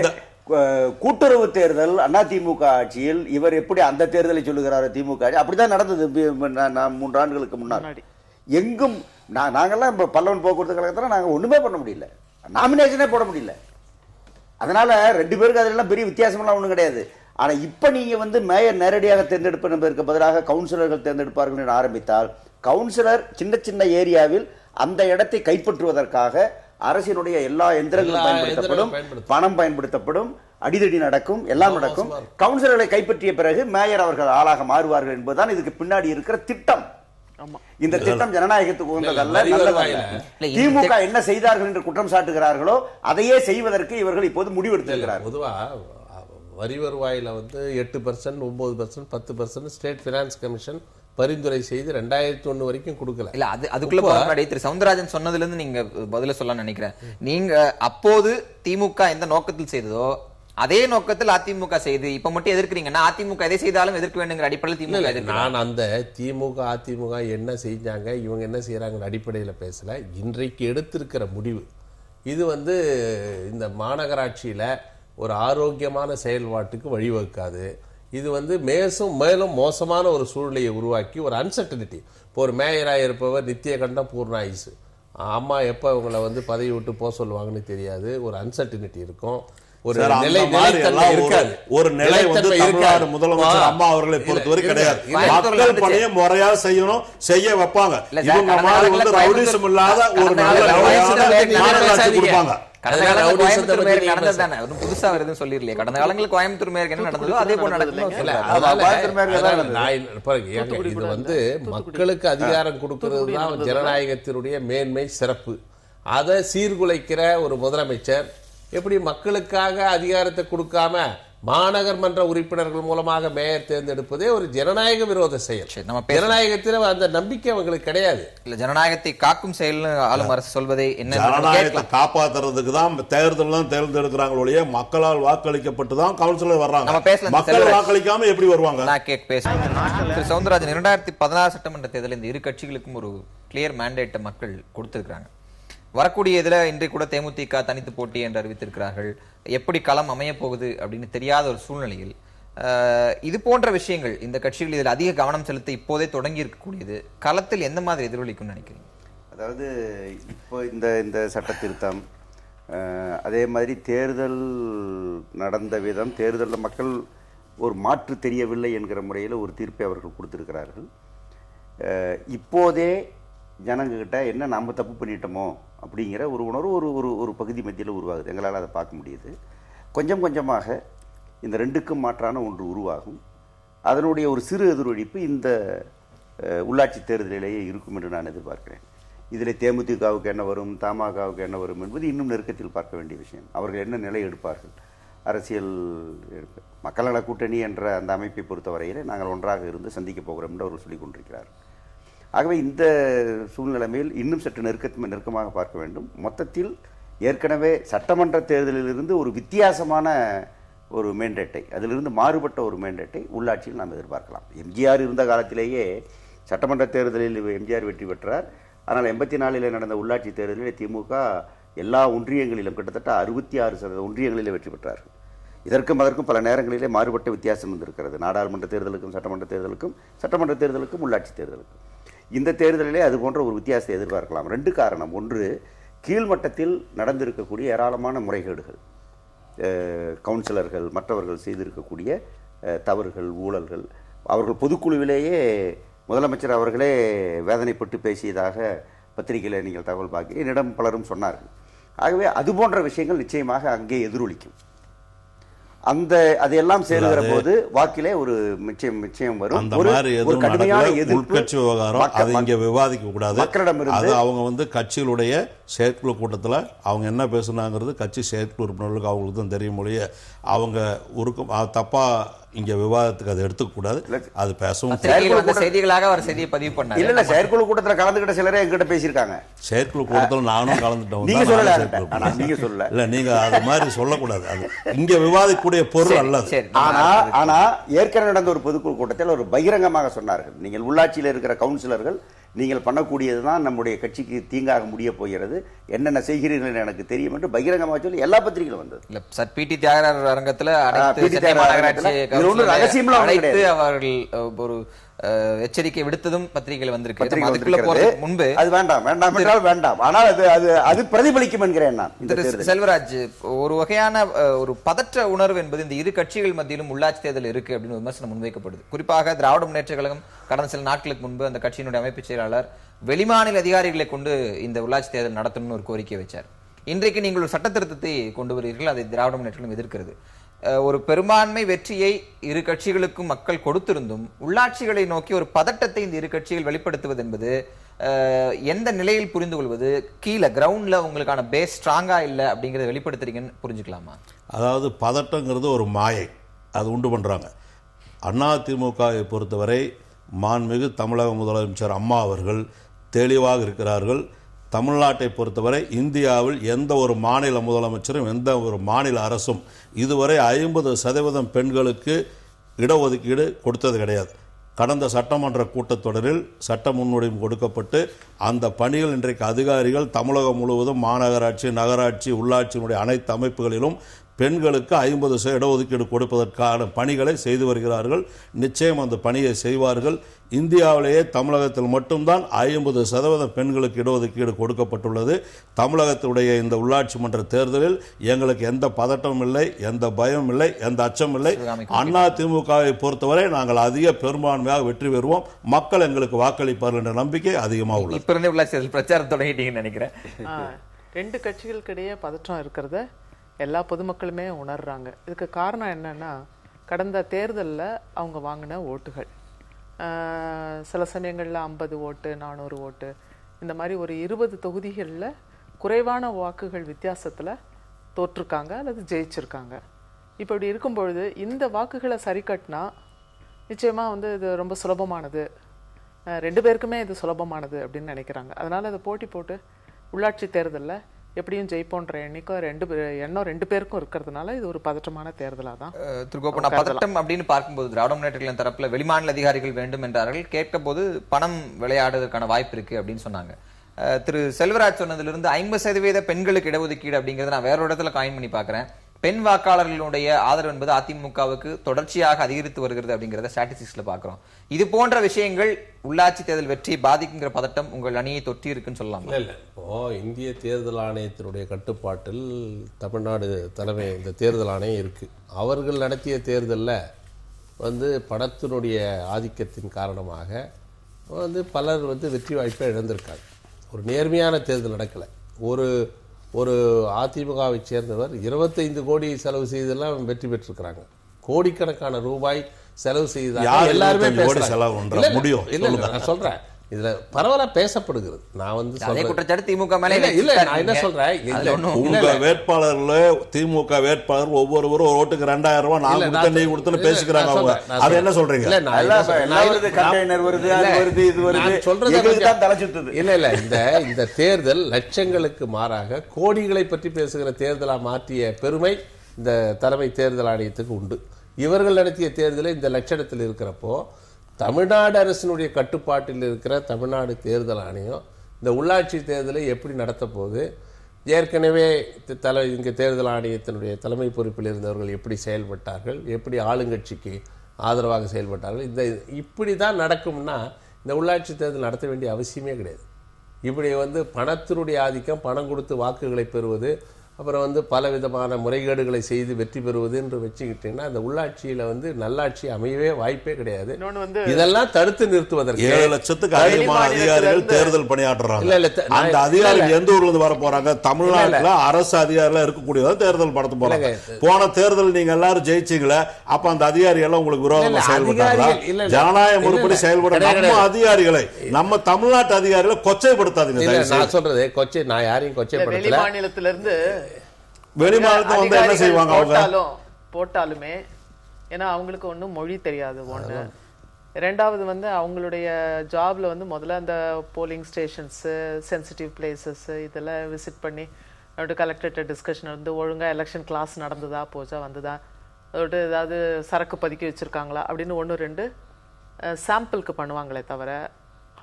கூட்டுறவு தேர்தல் அதிமுக ஆட்சியில் இவர் எப்படி அந்த தேர்தலை சொல்லுகிறார், திமுக ஆட்சி அப்படிதான் நடந்தது. 3 ஆண்டுகளுக்கு முன்னாடி எங்கும் நாங்கெல்லாம் இப்ப பல்லவன் போக்குவரத்து கழகத்தில் நாங்க ஒண்ணுமே பண்ண முடியல, நாமினேஷனே போட முடியல. அதனால 2 பேருக்கு அதெல்லாம் பெரிய வித்தியாசமெல்லாம் ஒண்ணும் கிடையாது. ஆனா இப்ப நீங்க வந்து மேயர் நேரடியாக தேர்ந்தெடுப்பதற்கு பதிலாக கவுன்சிலர்கள் தேர்ந்தெடுப்பார்கள் என்று ஆரம்பித்தால், கவுன்சிலர் சின்ன ஏரியாவில் அந்த இடத்தை கைப்பற்றுவதற்காக அரசினுடைய எல்லா எந்திரங்களும் பயன்படுத்தப்படும், பணம் பயன்படுத்தப்படும், அடிதடி நடக்கும், எல்லாம் நடக்கும். கவுன்சிலர்களை கைப்பற்றிய பிறகு மேயர் அவர்கள் ஆளாக மாறுவார்கள் என்பதுதான் இதுக்கு பின்னாடி இருக்கிற திட்டம். இந்த திட்டம் ஜனநாயகத்துக்கு உகந்ததல்ல, வரி நல்லதல்ல. வருவாயில திமுக என்ன செய்தார்கள் என்று குற்றம் சாட்டுகிறார்களோ அதையே செய்வதற்கு இவர்கள் இப்போது முடிவெடுத்திருக்கிறார்கள். பொதுவா வரி வருவாயில வந்து 8%, 9%, 10% ஸ்டேட் பினான்ஸ் கமிஷன் பரிந்துரை செய்து 2001 வரைக்கும் கொடுக்கல. இல்ல அதுக்குள்ள போற முன்னாடி திரு சவுந்தரராஜன் சொன்னதுல இருந்து நீங்க பதில சொல்லலாம்னு நினைக்கிறேன். நீங்க அப்போது திமுக எந்த நோக்கத்தில் செய்ததோ அதே நோக்கத்தில் அதிமுக செய்து இப்ப மட்டும் எதிர்க்கிறீங்கன்னா அதிமுக எதை செய்தாலும் எதிர்க்க வேண்டுங்கிற அடிப்படையில் திமுக எதிர்க்க. நான் அந்த திமுக அதிமுக என்ன செஞ்சாங்க இவங்க என்ன செய்யறாங்க அடிப்படையில் பேசல. இன்றைக்கு எடுத்திருக்கிற முடிவு இது வந்து இந்த மாநகராட்சியில ஒரு ஆரோக்கியமான செயல்பாட்டுக்கு வழிவகுக்காது. இது வந்து மேலும் மோசமான ஒரு சூழ்நிலையை உருவாக்கி ஒரு அன்சர்டனிட்டி. இப்போ ஒரு மேயராக இருப்பவர் நித்திய கண்டம் பூர்ண ஆயுசு, அம்மா எப்போ அவங்கள வந்து பதவி விட்டு போக சொல்லுவாங்கன்னு தெரியாது. ஒரு அன்சர்டனிட்டி இருக்கும். ஒரு நிலை இருக்காது. ஒரு நிலை வந்து தமிழ்நாடு முதலமைச்சர் அம்மா அவர்களை பொறுத்தவரை கிடையாது. மக்கள் பணியை முறையா செய்யணும், செய்ய வைப்பாங்க. இவங்க மாதிரி வந்து ரவுடிசம் இல்லாத ஒரு நல்ல மாநகராட்சி கொடுப்பாங்க. கடந்த காலங்களில் கோயம்புத்தூர் மேயர் நடந்ததுதானே, புதுசா வருதுன்னு சொல்லிடலையே. கடந்த காலங்களில் கோயம்புத்தூர் மேயருக்கு என்ன நடந்ததோ அதே போல நடக்கும். இது வந்து மக்களுக்கு அதிகாரம் கொடுக்கிறது தான் ஜனநாயகத்தினுடைய மேன்மை சிறப்பு. அதை சீர்குலைக்கிற ஒரு முதலமைச்சர் எப்படி மக்களுக்காக அதிகாரத்தை கொடுக்காம மாநகர் மன்ற உறுப்பினர்கள் மூலமாக மேயர் தேர்ந்தெடுப்பதே ஒரு ஜனநாயக விரோத செயல். ஜனநாயகத்தில் அந்த நம்பிக்கை அவங்களுக்கு கிடையாது. இல்ல ஜனநாயகத்தை காக்கும் செயல் ஆளும் அரசு சொல்வதை என்ன, ஜனநாயகத்தை காப்பாத்துறதுக்கு தான் தேர்தல் தேர்ந்தெடுக்கிறாங்களே, மக்களால் வாக்களிக்கப்பட்டு தான் கவுன்சிலர் வர்றாங்க. மக்கள் வாக்களிக்காம எப்படி வருவாங்க? திரு சவுந்தரராஜன், 2016 சட்டமன்ற தேர்தலில் இந்த இரு கட்சிகளுக்கும் ஒரு கிளியர் மேண்டேட்டை மக்கள் கொடுத்திருக்கிறாங்க. வரக்கூடிய இதில் இன்றைக்கு கூட தேமுதிக தனித்து போட்டி என்று அறிவித்திருக்கிறார்கள். எப்படி களம் அமைய போகுது அப்படின்னு தெரியாத ஒரு சூழ்நிலையில் இது போன்ற விஷயங்கள் இந்த கட்சிகள் இதில் அதிக கவனம் செலுத்த இப்போதே தொடங்கி இருக்கக்கூடியது களத்தில் எந்த மாதிரி எதிரொலிக்கும்னு நினைக்கிறீங்க? அதாவது இப்போ இந்த சட்ட திருத்தம், அதே மாதிரி தேர்தல் நடந்த விதம், தேர்தலில் மக்கள் ஒரு மாற்று தெரியவில்லை என்கிற முறையில் ஒரு தீர்ப்பை அவர்கள் கொடுத்திருக்கிறார்கள். இப்போதே ஜனங்ககிட்ட என்ன நாம் தப்பு பண்ணிட்டோமோ அப்படிங்கிற ஒரு உணர்வு ஒரு பகுதி மத்தியில் உருவாகுது. எங்களால் அதை பார்க்க முடியுது. கொஞ்சம் கொஞ்சமாக இந்த ரெண்டுக்கும் மாற்றான ஒன்று உருவாகும். அதனுடைய ஒரு சிறு எதிரொலிப்பு இந்த உள்ளாட்சி தேர்தலிலேயே இருக்கும் என்று நான் எதிர்பார்க்கிறேன். இதில் தேமுதிகவுக்கு என்ன வரும், தமாகவுக்கு என்ன வரும் என்பது இன்னும் நெருக்கத்தில் பார்க்க வேண்டிய விஷயம். அவர்கள் என்ன நிலை எடுப்பார்கள்? அரசியல் மக்கள் நல கூட்டணி என்ற அந்த அமைப்பை பொறுத்தவரையில் நாங்கள் ஒன்றாக இருந்து சந்திக்க போகிறோம் என்று அவர்கள் சொல்லிக் கொண்டிருக்கிறார்கள். ஆகவே இந்த சூழ்நிலைமையில் இன்னும் சற்று நெருக்கமாக பார்க்க வேண்டும். மொத்தத்தில் ஏற்கனவே சட்டமன்ற தேர்தலிலிருந்து ஒரு வித்தியாசமான ஒரு மேண்டேட்டை, அதிலிருந்து மாறுபட்ட ஒரு மேண்டேட்டை உள்ளாட்சியில் நாம் எதிர்பார்க்கலாம். எம்ஜிஆர் இருந்த காலத்திலேயே சட்டமன்ற தேர்தலில் எம்ஜிஆர் வெற்றி பெற்றார். ஆனால் 84 நடந்த உள்ளாட்சி தேர்தலில் திமுக எல்லா ஒன்றியங்களிலும் கிட்டத்தட்ட 66% ஒன்றியங்களிலே வெற்றி பெற்றார்கள். இதற்கும் பல நேரங்களிலே மாறுபட்ட வித்தியாசம் வந்திருக்கிறது. நாடாளுமன்ற தேர்தலுக்கும் சட்டமன்ற தேர்தலுக்கும், சட்டமன்ற தேர்தலுக்கும் உள்ளாட்சி தேர்தலுக்கும். இந்த தேர்தலிலே அது போன்ற ஒரு வித்தியாசத்தை எதிர்பார்க்கலாம். 2 காரணம். ஒன்று, கீழ்மட்டத்தில் நடந்திருக்கக்கூடிய ஏராளமான முறைகேடுகள், கவுன்சிலர்கள் மற்றவர்கள் செய்திருக்கக்கூடிய தவறுகள், ஊழல்கள். அவர்கள் பொதுக்குழுவிலேயே முதலமைச்சர் அவர்களே வேதனைப்பட்டு பேசியதாக பத்திரிகையில் நீங்கள் தகவல் பார்க்க என்னிடம் பலரும் சொன்னார்கள். ஆகவே அது போன்ற விஷயங்கள் நிச்சயமாக அங்கே எதிரொலிக்கும். அதையெல்லாம் சேருகிற போது வாக்கிலே ஒரு நிச்சயம் வரும். அந்த மாதிரி உள்கட்சி விவகாரம் அது இங்க விவாதிக்க கூடாது. அது அவங்க வந்து கட்சிகளுடைய செயற்குழு கூட்டத்தில் அவங்க என்ன பேசுனாங்கிறது கட்சி செயற்குழு உறுப்பினர்களுக்கு அவங்களுக்கு தான் தெரியும் மொழிய அவங்க தப்பா இங்க விவாதத்துக்கு அதை எடுத்துக்க கூடாது. அது பேசவும் செய்திகளாக அவர் செய்தியை பதிவு பண்ணார். இல்ல செயற்குழு கூட்டத்தில் கலந்துகிட்ட சிலரே எங்கிட்ட பேசியிருக்காங்க. செயற்குழு கூட்டத்தில் நானும் கலந்துட்டோம். நீங்க சொல்லல. இல்ல நீங்க அது மாதிரி சொல்லக்கூடாது. அது இங்க விவாதிக்கக்கூடிய பொருள் அல்ல. ஆனா ஏற்கனவே நடந்த ஒரு பொதுக்குழு கூட்டத்தில் ஒரு பகிரங்கமாக சொன்னார்கள், நீங்கள் உள்ளாட்சியில் இருக்கிற கவுன்சிலர்கள் நீங்கள் பண்ணக்கூடியதுதான் நம்முடைய கட்சிக்கு தீங்காக முடிய போகிறது, என்னென்ன செய்கிறீர்கள் எனக்கு தெரியும் என்று பகிரங்கமாக சொல்லி எல்லா பத்திரிகைகளும் வந்தது. பிடி தியாகராஜர் அரங்கத்தில் அவர்கள் ஒரு எச்சரிக்கை விடுத்ததும் பத்திரிகைகள் வந்திருக்கு. முன்பு அது வேண்டாம் என்றால் வேண்டாம், ஆனால் அது பிரதிபலிக்கும் என்கிறேன் நான். செல்வராஜ், ஒரு வகையான ஒரு பதற்ற உணர்வு என்பது இந்த இரு கட்சிகள் மத்தியிலும் உள்ளாட்சி தேர்தல் இருக்கு அப்படின்னு விமர்சனம் முன்வைக்கப்படுது. குறிப்பாக திராவிட முன்னேற்ற கழகம் கடந்த சில நாட்களுக்கு முன்பு அந்த கட்சியினுடைய அமைப்பு செயலாளர் வெளிமாநில அதிகாரிகளை கொண்டு இந்த உள்ளாட்சி தேர்தல் நடத்தணும்னு ஒரு கோரிக்கை வச்சார். இன்றைக்கு நீங்கள் ஒரு சட்ட திருத்தத்தை கொண்டு வருவீர்கள், அதை திராவிட முன்னேற்ற கழகம் எதிர்க்கிறது. ஒரு பெரும்பான்மை வெற்றியை இரு கட்சிகளுக்கும் மக்கள் கொடுத்திருந்தும் உள்ளாட்சிகளை நோக்கி ஒரு பதட்டத்தை இந்த இரு கட்சிகள் வெளிப்படுத்துவது என்பது எந்த நிலையில் புரிந்து கொள்வது? கீழே கிரவுண்ட்ல உங்களுக்கான பேஸ் ஸ்ட்ராங்கா இல்லை அப்படிங்கறத வெளிப்படுத்துறீங்கன்னு புரிஞ்சுக்கலாமா? அதாவது பதட்டங்கிறது ஒரு மாயை, அது உண்டு பண்றாங்க. அதிமுகவை பொறுத்தவரை மாண்புமிகு தமிழக முதலமைச்சர் அம்மா அவர்கள் தெளிவாக இருக்கிறார்கள். தமிழ்நாட்டை பொறுத்தவரை இந்தியாவில் எந்த ஒரு மாநில முதலமைச்சரும் எந்த ஒரு மாநில அரசும் இதுவரை 50% பெண்களுக்கு இடஒதுக்கீடு கொடுத்தது கிடையாது. கடந்த சட்டமன்ற கூட்டத்தொடரில் சட்ட முன்வடிவு கொடுக்கப்பட்டு அந்த பணிகள் இன்றைக்கு அதிகாரிகள் தமிழகம் முழுவதும் மாநகராட்சி, நகராட்சி, உள்ளாட்சியினுடைய அனைத்து அமைப்புகளிலும் பெண்களுக்கு 50% இடஒதுக்கீடு கொடுப்பதற்கான பணிகளை செய்து வருகிறார்கள். நிச்சயம் அந்த பணியை செய்வார்கள். இந்தியாவிலேயே தமிழகத்தில் மட்டும்தான் 50% பெண்களுக்கு இடஒதுக்கீடு கொடுக்கப்பட்டுள்ளது. தமிழகத்துடைய இந்த உள்ளாட்சி மன்ற தேர்தலில் எங்களுக்கு எந்த பதட்டமும் இல்லை, எந்த பயம் இல்லை, எந்த அச்சம் இல்லை. அதிமுகவை பொறுத்தவரை நாங்கள் அதிக பெரும்பான்மையாக வெற்றி பெறுவோம். மக்கள் எங்களுக்கு வாக்களிப்பார்கள் என்ற நம்பிக்கை அதிகமாக உள்ளது. இப்ப இருந்தே உள்ளாட்சி பிரச்சாரம் தொடங்கிட்டீங்கன்னு நினைக்கிறேன். ரெண்டு கட்சிகளுக்கிடையே பதற்றம் இருக்கிறத எல்லா பொதுமக்களுமே உணர்றாங்க. இதுக்கு காரணம் என்னன்னா, கடந்த தேர்தலில் அவங்க வாங்கின ஓட்டுகள் சில சமயங்களில் 50 ஓட்டு, 400 ஓட்டு, இந்த மாதிரி ஒரு 20 தொகுதிகளில் குறைவான வாக்குகள் வித்தியாசத்தில் தோற்றுருக்காங்க அல்லது ஜெயிச்சிருக்காங்க. இப்போ இப்படி இருக்கும்பொழுது இந்த வாக்குகளை சரி கட்டினா நிச்சயமாக இது ரொம்ப சுலபமானது, ரெண்டு பேருக்குமே இது சுலபமானது அப்படின்னு நினைக்கிறாங்க. அதனால் அதை போட்டி போட்டு உள்ளாட்சி தேர்தலில் எப்படியும் ஜெயிப்போன்ற எண்ணம் ரெண்டு பேருக்கும் இருக்கிறதுனால இது ஒரு பதற்றமான தேர்தலாக தான். திருகோப்பனா, பதட்டம் அப்படின்னு பார்க்கும்போது திராவிட முன்னேற்றங்களின் தரப்புல வெளிமாநில அதிகாரிகள் வேண்டும் என்றார்கள். கேட்க போது பணம் விளையாடுவதற்கான வாய்ப்பு இருக்கு அப்படின்னு சொன்னாங்க. திரு செல்வராஜ் சொன்னதிலிருந்து 50% பெண்களுக்கு இடஒதுக்கீடு அப்படிங்கறத நான் வேற இடத்துல காயின் பண்ணி பாக்குறேன். பெண் வாக்காளர்களுடைய ஆதரவு என்பது அதிமுகவுக்கு தொடர்ச்சியாக அதிகரித்து வருகிறது அப்படிங்கறத ஸ்டாட்டிஸ்டிக்ஸ்ல பாக்குறோம். இது போன்ற விஷயங்கள் உள்ளாட்சி தேர்தல் வெற்றி பாதிக்குங்கிற பதட்டம் உங்கள் அணியை தொற்றி இருக்குன்னு சொல்லலாம். இல்ல இப்போ இந்திய தேர்தல் ஆணையத்தினுடைய கட்டுப்பாட்டில் தமிழ்நாடு தலைமை இந்த தேர்தல் ஆணையம் இருக்கு. அவர்கள் நடத்திய தேர்தலில் பணத்தினுடைய ஆதிக்கத்தின் காரணமாக பலர் வெற்றி வாய்ப்பை இழந்திருக்காங்க. ஒரு நேர்மையான தேர்தல் நடக்கல. ஒரு அதிமுகவை சேர்ந்தவர் 25 கோடி செலவு செய்தெல்லாம் வெற்றி பெற்றிருக்கிறாங்க. கோடிக்கணக்கான ரூபாய் செலவு செய்தால் எல்லாருமே நான் சொல்றேன், இதுல பரவலா பேசப்படுகிறது. நான் குற்றச்சாட்டு திமுக மேல இல்ல, நான் என்ன சொல்றேன், உங்க வேட்பாளர்ல திமுக வேட்பாளர் ஒவ்வொருவரும் ஒரு ஓட்டுக்கு 2000 ரூபாய் நான் கொடுத்த நீ கொடுத்தன்னு பேசிக்கிறாங்க. அவங்க அது என்ன சொல்றீங்க? இல்ல இந்த தேர்தல் லட்சங்களுக்கு மாறாக கோடிகளை பற்றி பேசுகிற தேர்தலா மாற்றிய பெருமை இந்த தலைமை தேர்தல் ஆணையத்துக்கு உண்டு. இவர்கள் நடத்திய தேர்தலை இந்த லட்சணத்தில் இருக்கிறப்போ தமிழ்நாடு அரசினுடைய கட்டுப்பாட்டில் இருக்கிற தமிழ்நாடு தேர்தல் ஆணையம் இந்த உள்ளாட்சி தேர்தலை எப்படி நடத்த போகுது, ஏற்கனவே இங்கே தேர்தல் ஆணையத்தினுடைய தலைமை பொறுப்பில் இருந்தவர்கள் எப்படி செயல்பட்டார்கள், எப்படி ஆளுங்கட்சிக்கு ஆதரவாக செயல்பட்டார்கள், இப்படி தான் நடக்கும்னா இந்த உள்ளாட்சி தேர்தல் நடத்த வேண்டிய அவசியமே கிடையாது. இப்படி பணத்தினுடைய ஆதிக்கம், பணம் கொடுத்து வாக்குகளை பெறுவது, அப்புறம் பல விதமான முறைகேடுகளை செய்து வெற்றி பெறுவது என்று வச்சுக்கிட்டீங்கன்னா அந்த உள்ளாட்சியில நல்லாட்சி அமையவே வாய்ப்பே கிடையாது. இதெல்லாம் தடுத்து நிறுத்துவதற்கு 7 லட்சத்துக்கு அதிகமான அதிகாரிகள் தேர்தல் பணியாற்றுறாங்க. அந்த அதிகாரிகள் எந்த ஊர்ல இருந்து வர போறாங்க? தமிழ்நாட்டுல அரசு அதிகாரிகள் இருக்கக்கூடியதா தேர்தல் நடத்த போறாங்க. போன தேர்தல் நீங்க எல்லாரும் ஜெயிச்சீங்களே, அப்ப அந்த அதிகாரிகள் எல்லாம் உங்களுக்கு விரோதமா செயல்பட்டாங்களா? ஜனநாயக முறைப்படி செயல்பட நம்ம அதிகாரிகளை, நம்ம தமிழ்நாட்டு அதிகாரிகளை கொச்சைப்படுத்தாதீங்க. நான் சொல்றது கொச்சை, நான் யாரையும் கொச்சைப்படுத்தல. மாநிலத்தில இருந்து வெளிமாநிலத்தில் என்ன செய்வாங்க அவங்க? போட்டாலுமே ஏன்னா அவங்களுக்கு ஒன்றும் மொழி தெரியாது. ஒன்று, ரெண்டாவது அவங்களுடைய ஜாப்ல முதல்ல அந்த போலிங் ஸ்டேஷன்ஸு, சென்சிட்டிவ் பிளேசஸ் இதெல்லாம் விசிட் பண்ணி அதோட கலெக்டர்கிட்ட டிஸ்கஷன் ஒழுங்கா எலெக்ஷன் கிளாஸ் நடந்ததா, போச்சா, வந்ததா, அதோட ஏதாவது சரக்கு பதுக்கி வச்சிருக்காங்களா அப்படின்னு 1-2 சாம்பிளுக்கு பண்ணுவாங்களே தவிர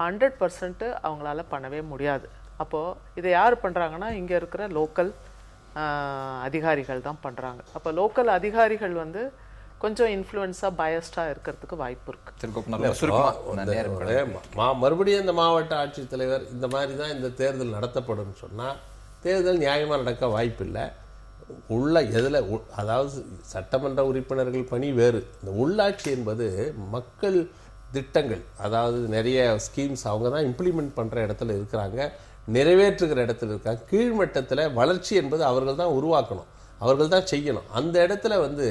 100% அவங்களால பண்ணவே முடியாது. அப்போது இதை யார் பண்ணுறாங்கன்னா இங்கே இருக்கிற லோக்கல் அதிகாரிகள் தான் பண்ணுறாங்க. அப்போ லோக்கல் அதிகாரிகள் கொஞ்சம் இன்ஃப்ளூயன்ஸாக பயஸ்டாக இருக்கிறதுக்கு வாய்ப்பு இருக்கு. மறுபடியும் இந்த மாவட்ட ஆட்சித்தலைவர் இந்த மாதிரி தான் இந்த தேர்தல் நடத்தப்படும் சொன்னால் தேர்தல் நியாயமாக நடக்க வாய்ப்பு இல்லை. அதாவது சட்டமன்ற உறுப்பினர்கள் பணி வேறு, இந்த உள்ளாட்சி என்பது மக்கள் திட்டங்கள், அதாவது நிறைய ஸ்கீம்ஸ் அவங்க தான் இம்ப்ளிமெண்ட் பண்ணுற இடத்துல இருக்கிறாங்க, நிறைவேற்றுகிற இடத்துல இருக்காங்க. கீழ்மட்டத்தில் வளர்ச்சி என்பது அவர்கள் தான் உருவாக்கணும். அவர்கள் தான் செய்யணும். அந்த இடத்துல வந்து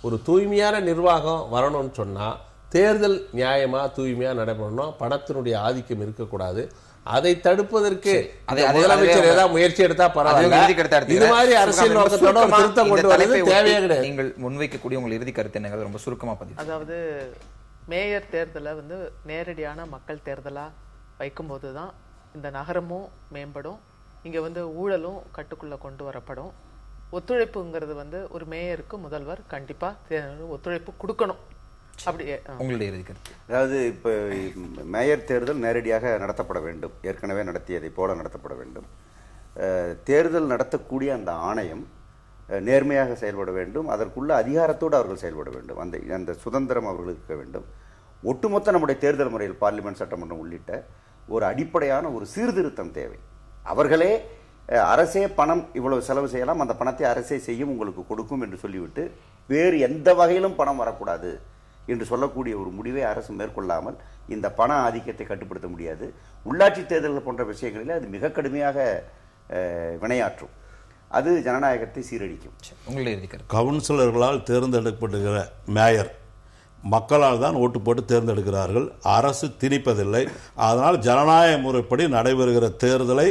ஒரு தூய்மையான நிர்வாகம் வரணும்னு சொன்னால் தேர்தல் நியாயமாக தூய்மையாக நடைபெறணும். பணத்தினுடைய ஆதிக்கம் இருக்கக்கூடாது. அதை தடுப்பதற்கு முதலமைச்சர் ஏதாவது முயற்சி எடுத்தா பரவாயில்ல. இது மாதிரி அரசியல் நோக்கத்தோட திருத்தம் கொண்டு வரது தேவையே கிடையாது. நீங்கள் முன்வைக்கக்கூடிய உங்கள் இறுதி கருத்து என்ன? ரொம்ப சுருக்கமா பதிவு. அதாவது மேயர் தேர்தலை வந்து நேரடியான மக்கள் தேர்தலா வைக்கும்போது தான் இந்த நகரமும் மேம்படும், இங்க வந்து ஊழலும் கட்டுக்குள்ள கொண்டு வரப்படும். ஒத்துழைப்புங்கிறது வந்து ஒரு மேயருக்கு முதல்வர் கண்டிப்பா ஒத்துழைப்பு கொடுக்கணும். அப்படியே உங்களுடைய இறுதி கருத்து. அதாவது இப்போ மேயர் தேர்தல் நேரடியாக நடத்தப்பட வேண்டும், ஏற்கனவே நடத்தியதை போல நடத்தப்பட வேண்டும். தேர்தல் நடத்தக்கூடிய அந்த ஆணையம் நேர்மையாக செயல்பட வேண்டும், அதற்குள்ள அதிகாரத்தோடு அவர்கள் செயல்பட வேண்டும், அந்த சுதந்திரம் அவர்களுக்கு இருக்க வேண்டும். ஒட்டுமொத்த நம்முடைய தேர்தல் முறையில் பார்லிமெண்ட், சட்டமன்றம் உள்ளிட்ட ஒரு அடிப்படையான ஒரு சீர்திருத்தம் தேவை. அவர்களே அரசே பணம் இவ்வளவு செலவு செய்யலாம், அந்த பணத்தை அரசே செய்யும், உங்களுக்கு கொடுக்கும் என்று சொல்லிவிட்டு வேறு எந்த வகையிலும் பணம் வரக்கூடாது என்று சொல்லக்கூடிய ஒரு முடிவை அரசு மேற்கொள்ளாமல் இந்த பண ஆதிக்கத்தை கட்டுப்படுத்த முடியாது. உள்ளாட்சி தேர்தல்கள் போன்ற விஷயங்களில் அது மிக கடுமையாக வினையாற்றும். அது ஜனநாயகத்தை சீரழிக்கும். உங்களுடைய கவுன்சிலர்களால் தேர்ந்தெடுக்கப்படுகிற மேயர் மக்களால் தான் ஓட்டு போட்டு தேர்ந்தெடுக்கிறார்கள், அரசு திணிப்பதில்லை. அதனால் ஜனநாயக முறைப்படி நடைபெறுகிற தேர்தலை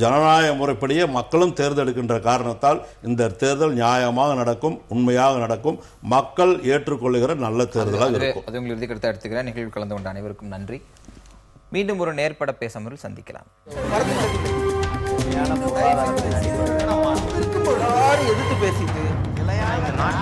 ஜனநாயக முறைப்படியே மக்களும் தேர்ந்தெடுக்கின்ற காரணத்தால் இந்த தேர்தல் நியாயமாக நடக்கும், உண்மையாக நடக்கும், மக்கள் ஏற்றுக்கொள்ளுகிற நல்ல தேர்தலாக இருக்கும். அது உங்களுக்கு கருத்தை எடுத்துக்கிறேன். நிகழ்வு கலந்து கொண்ட அனைவருக்கும் நன்றி. மீண்டும் ஒரு நேர்பட பேசும் சந்திக்கலாம். எதிர்த்து பேசிட்டு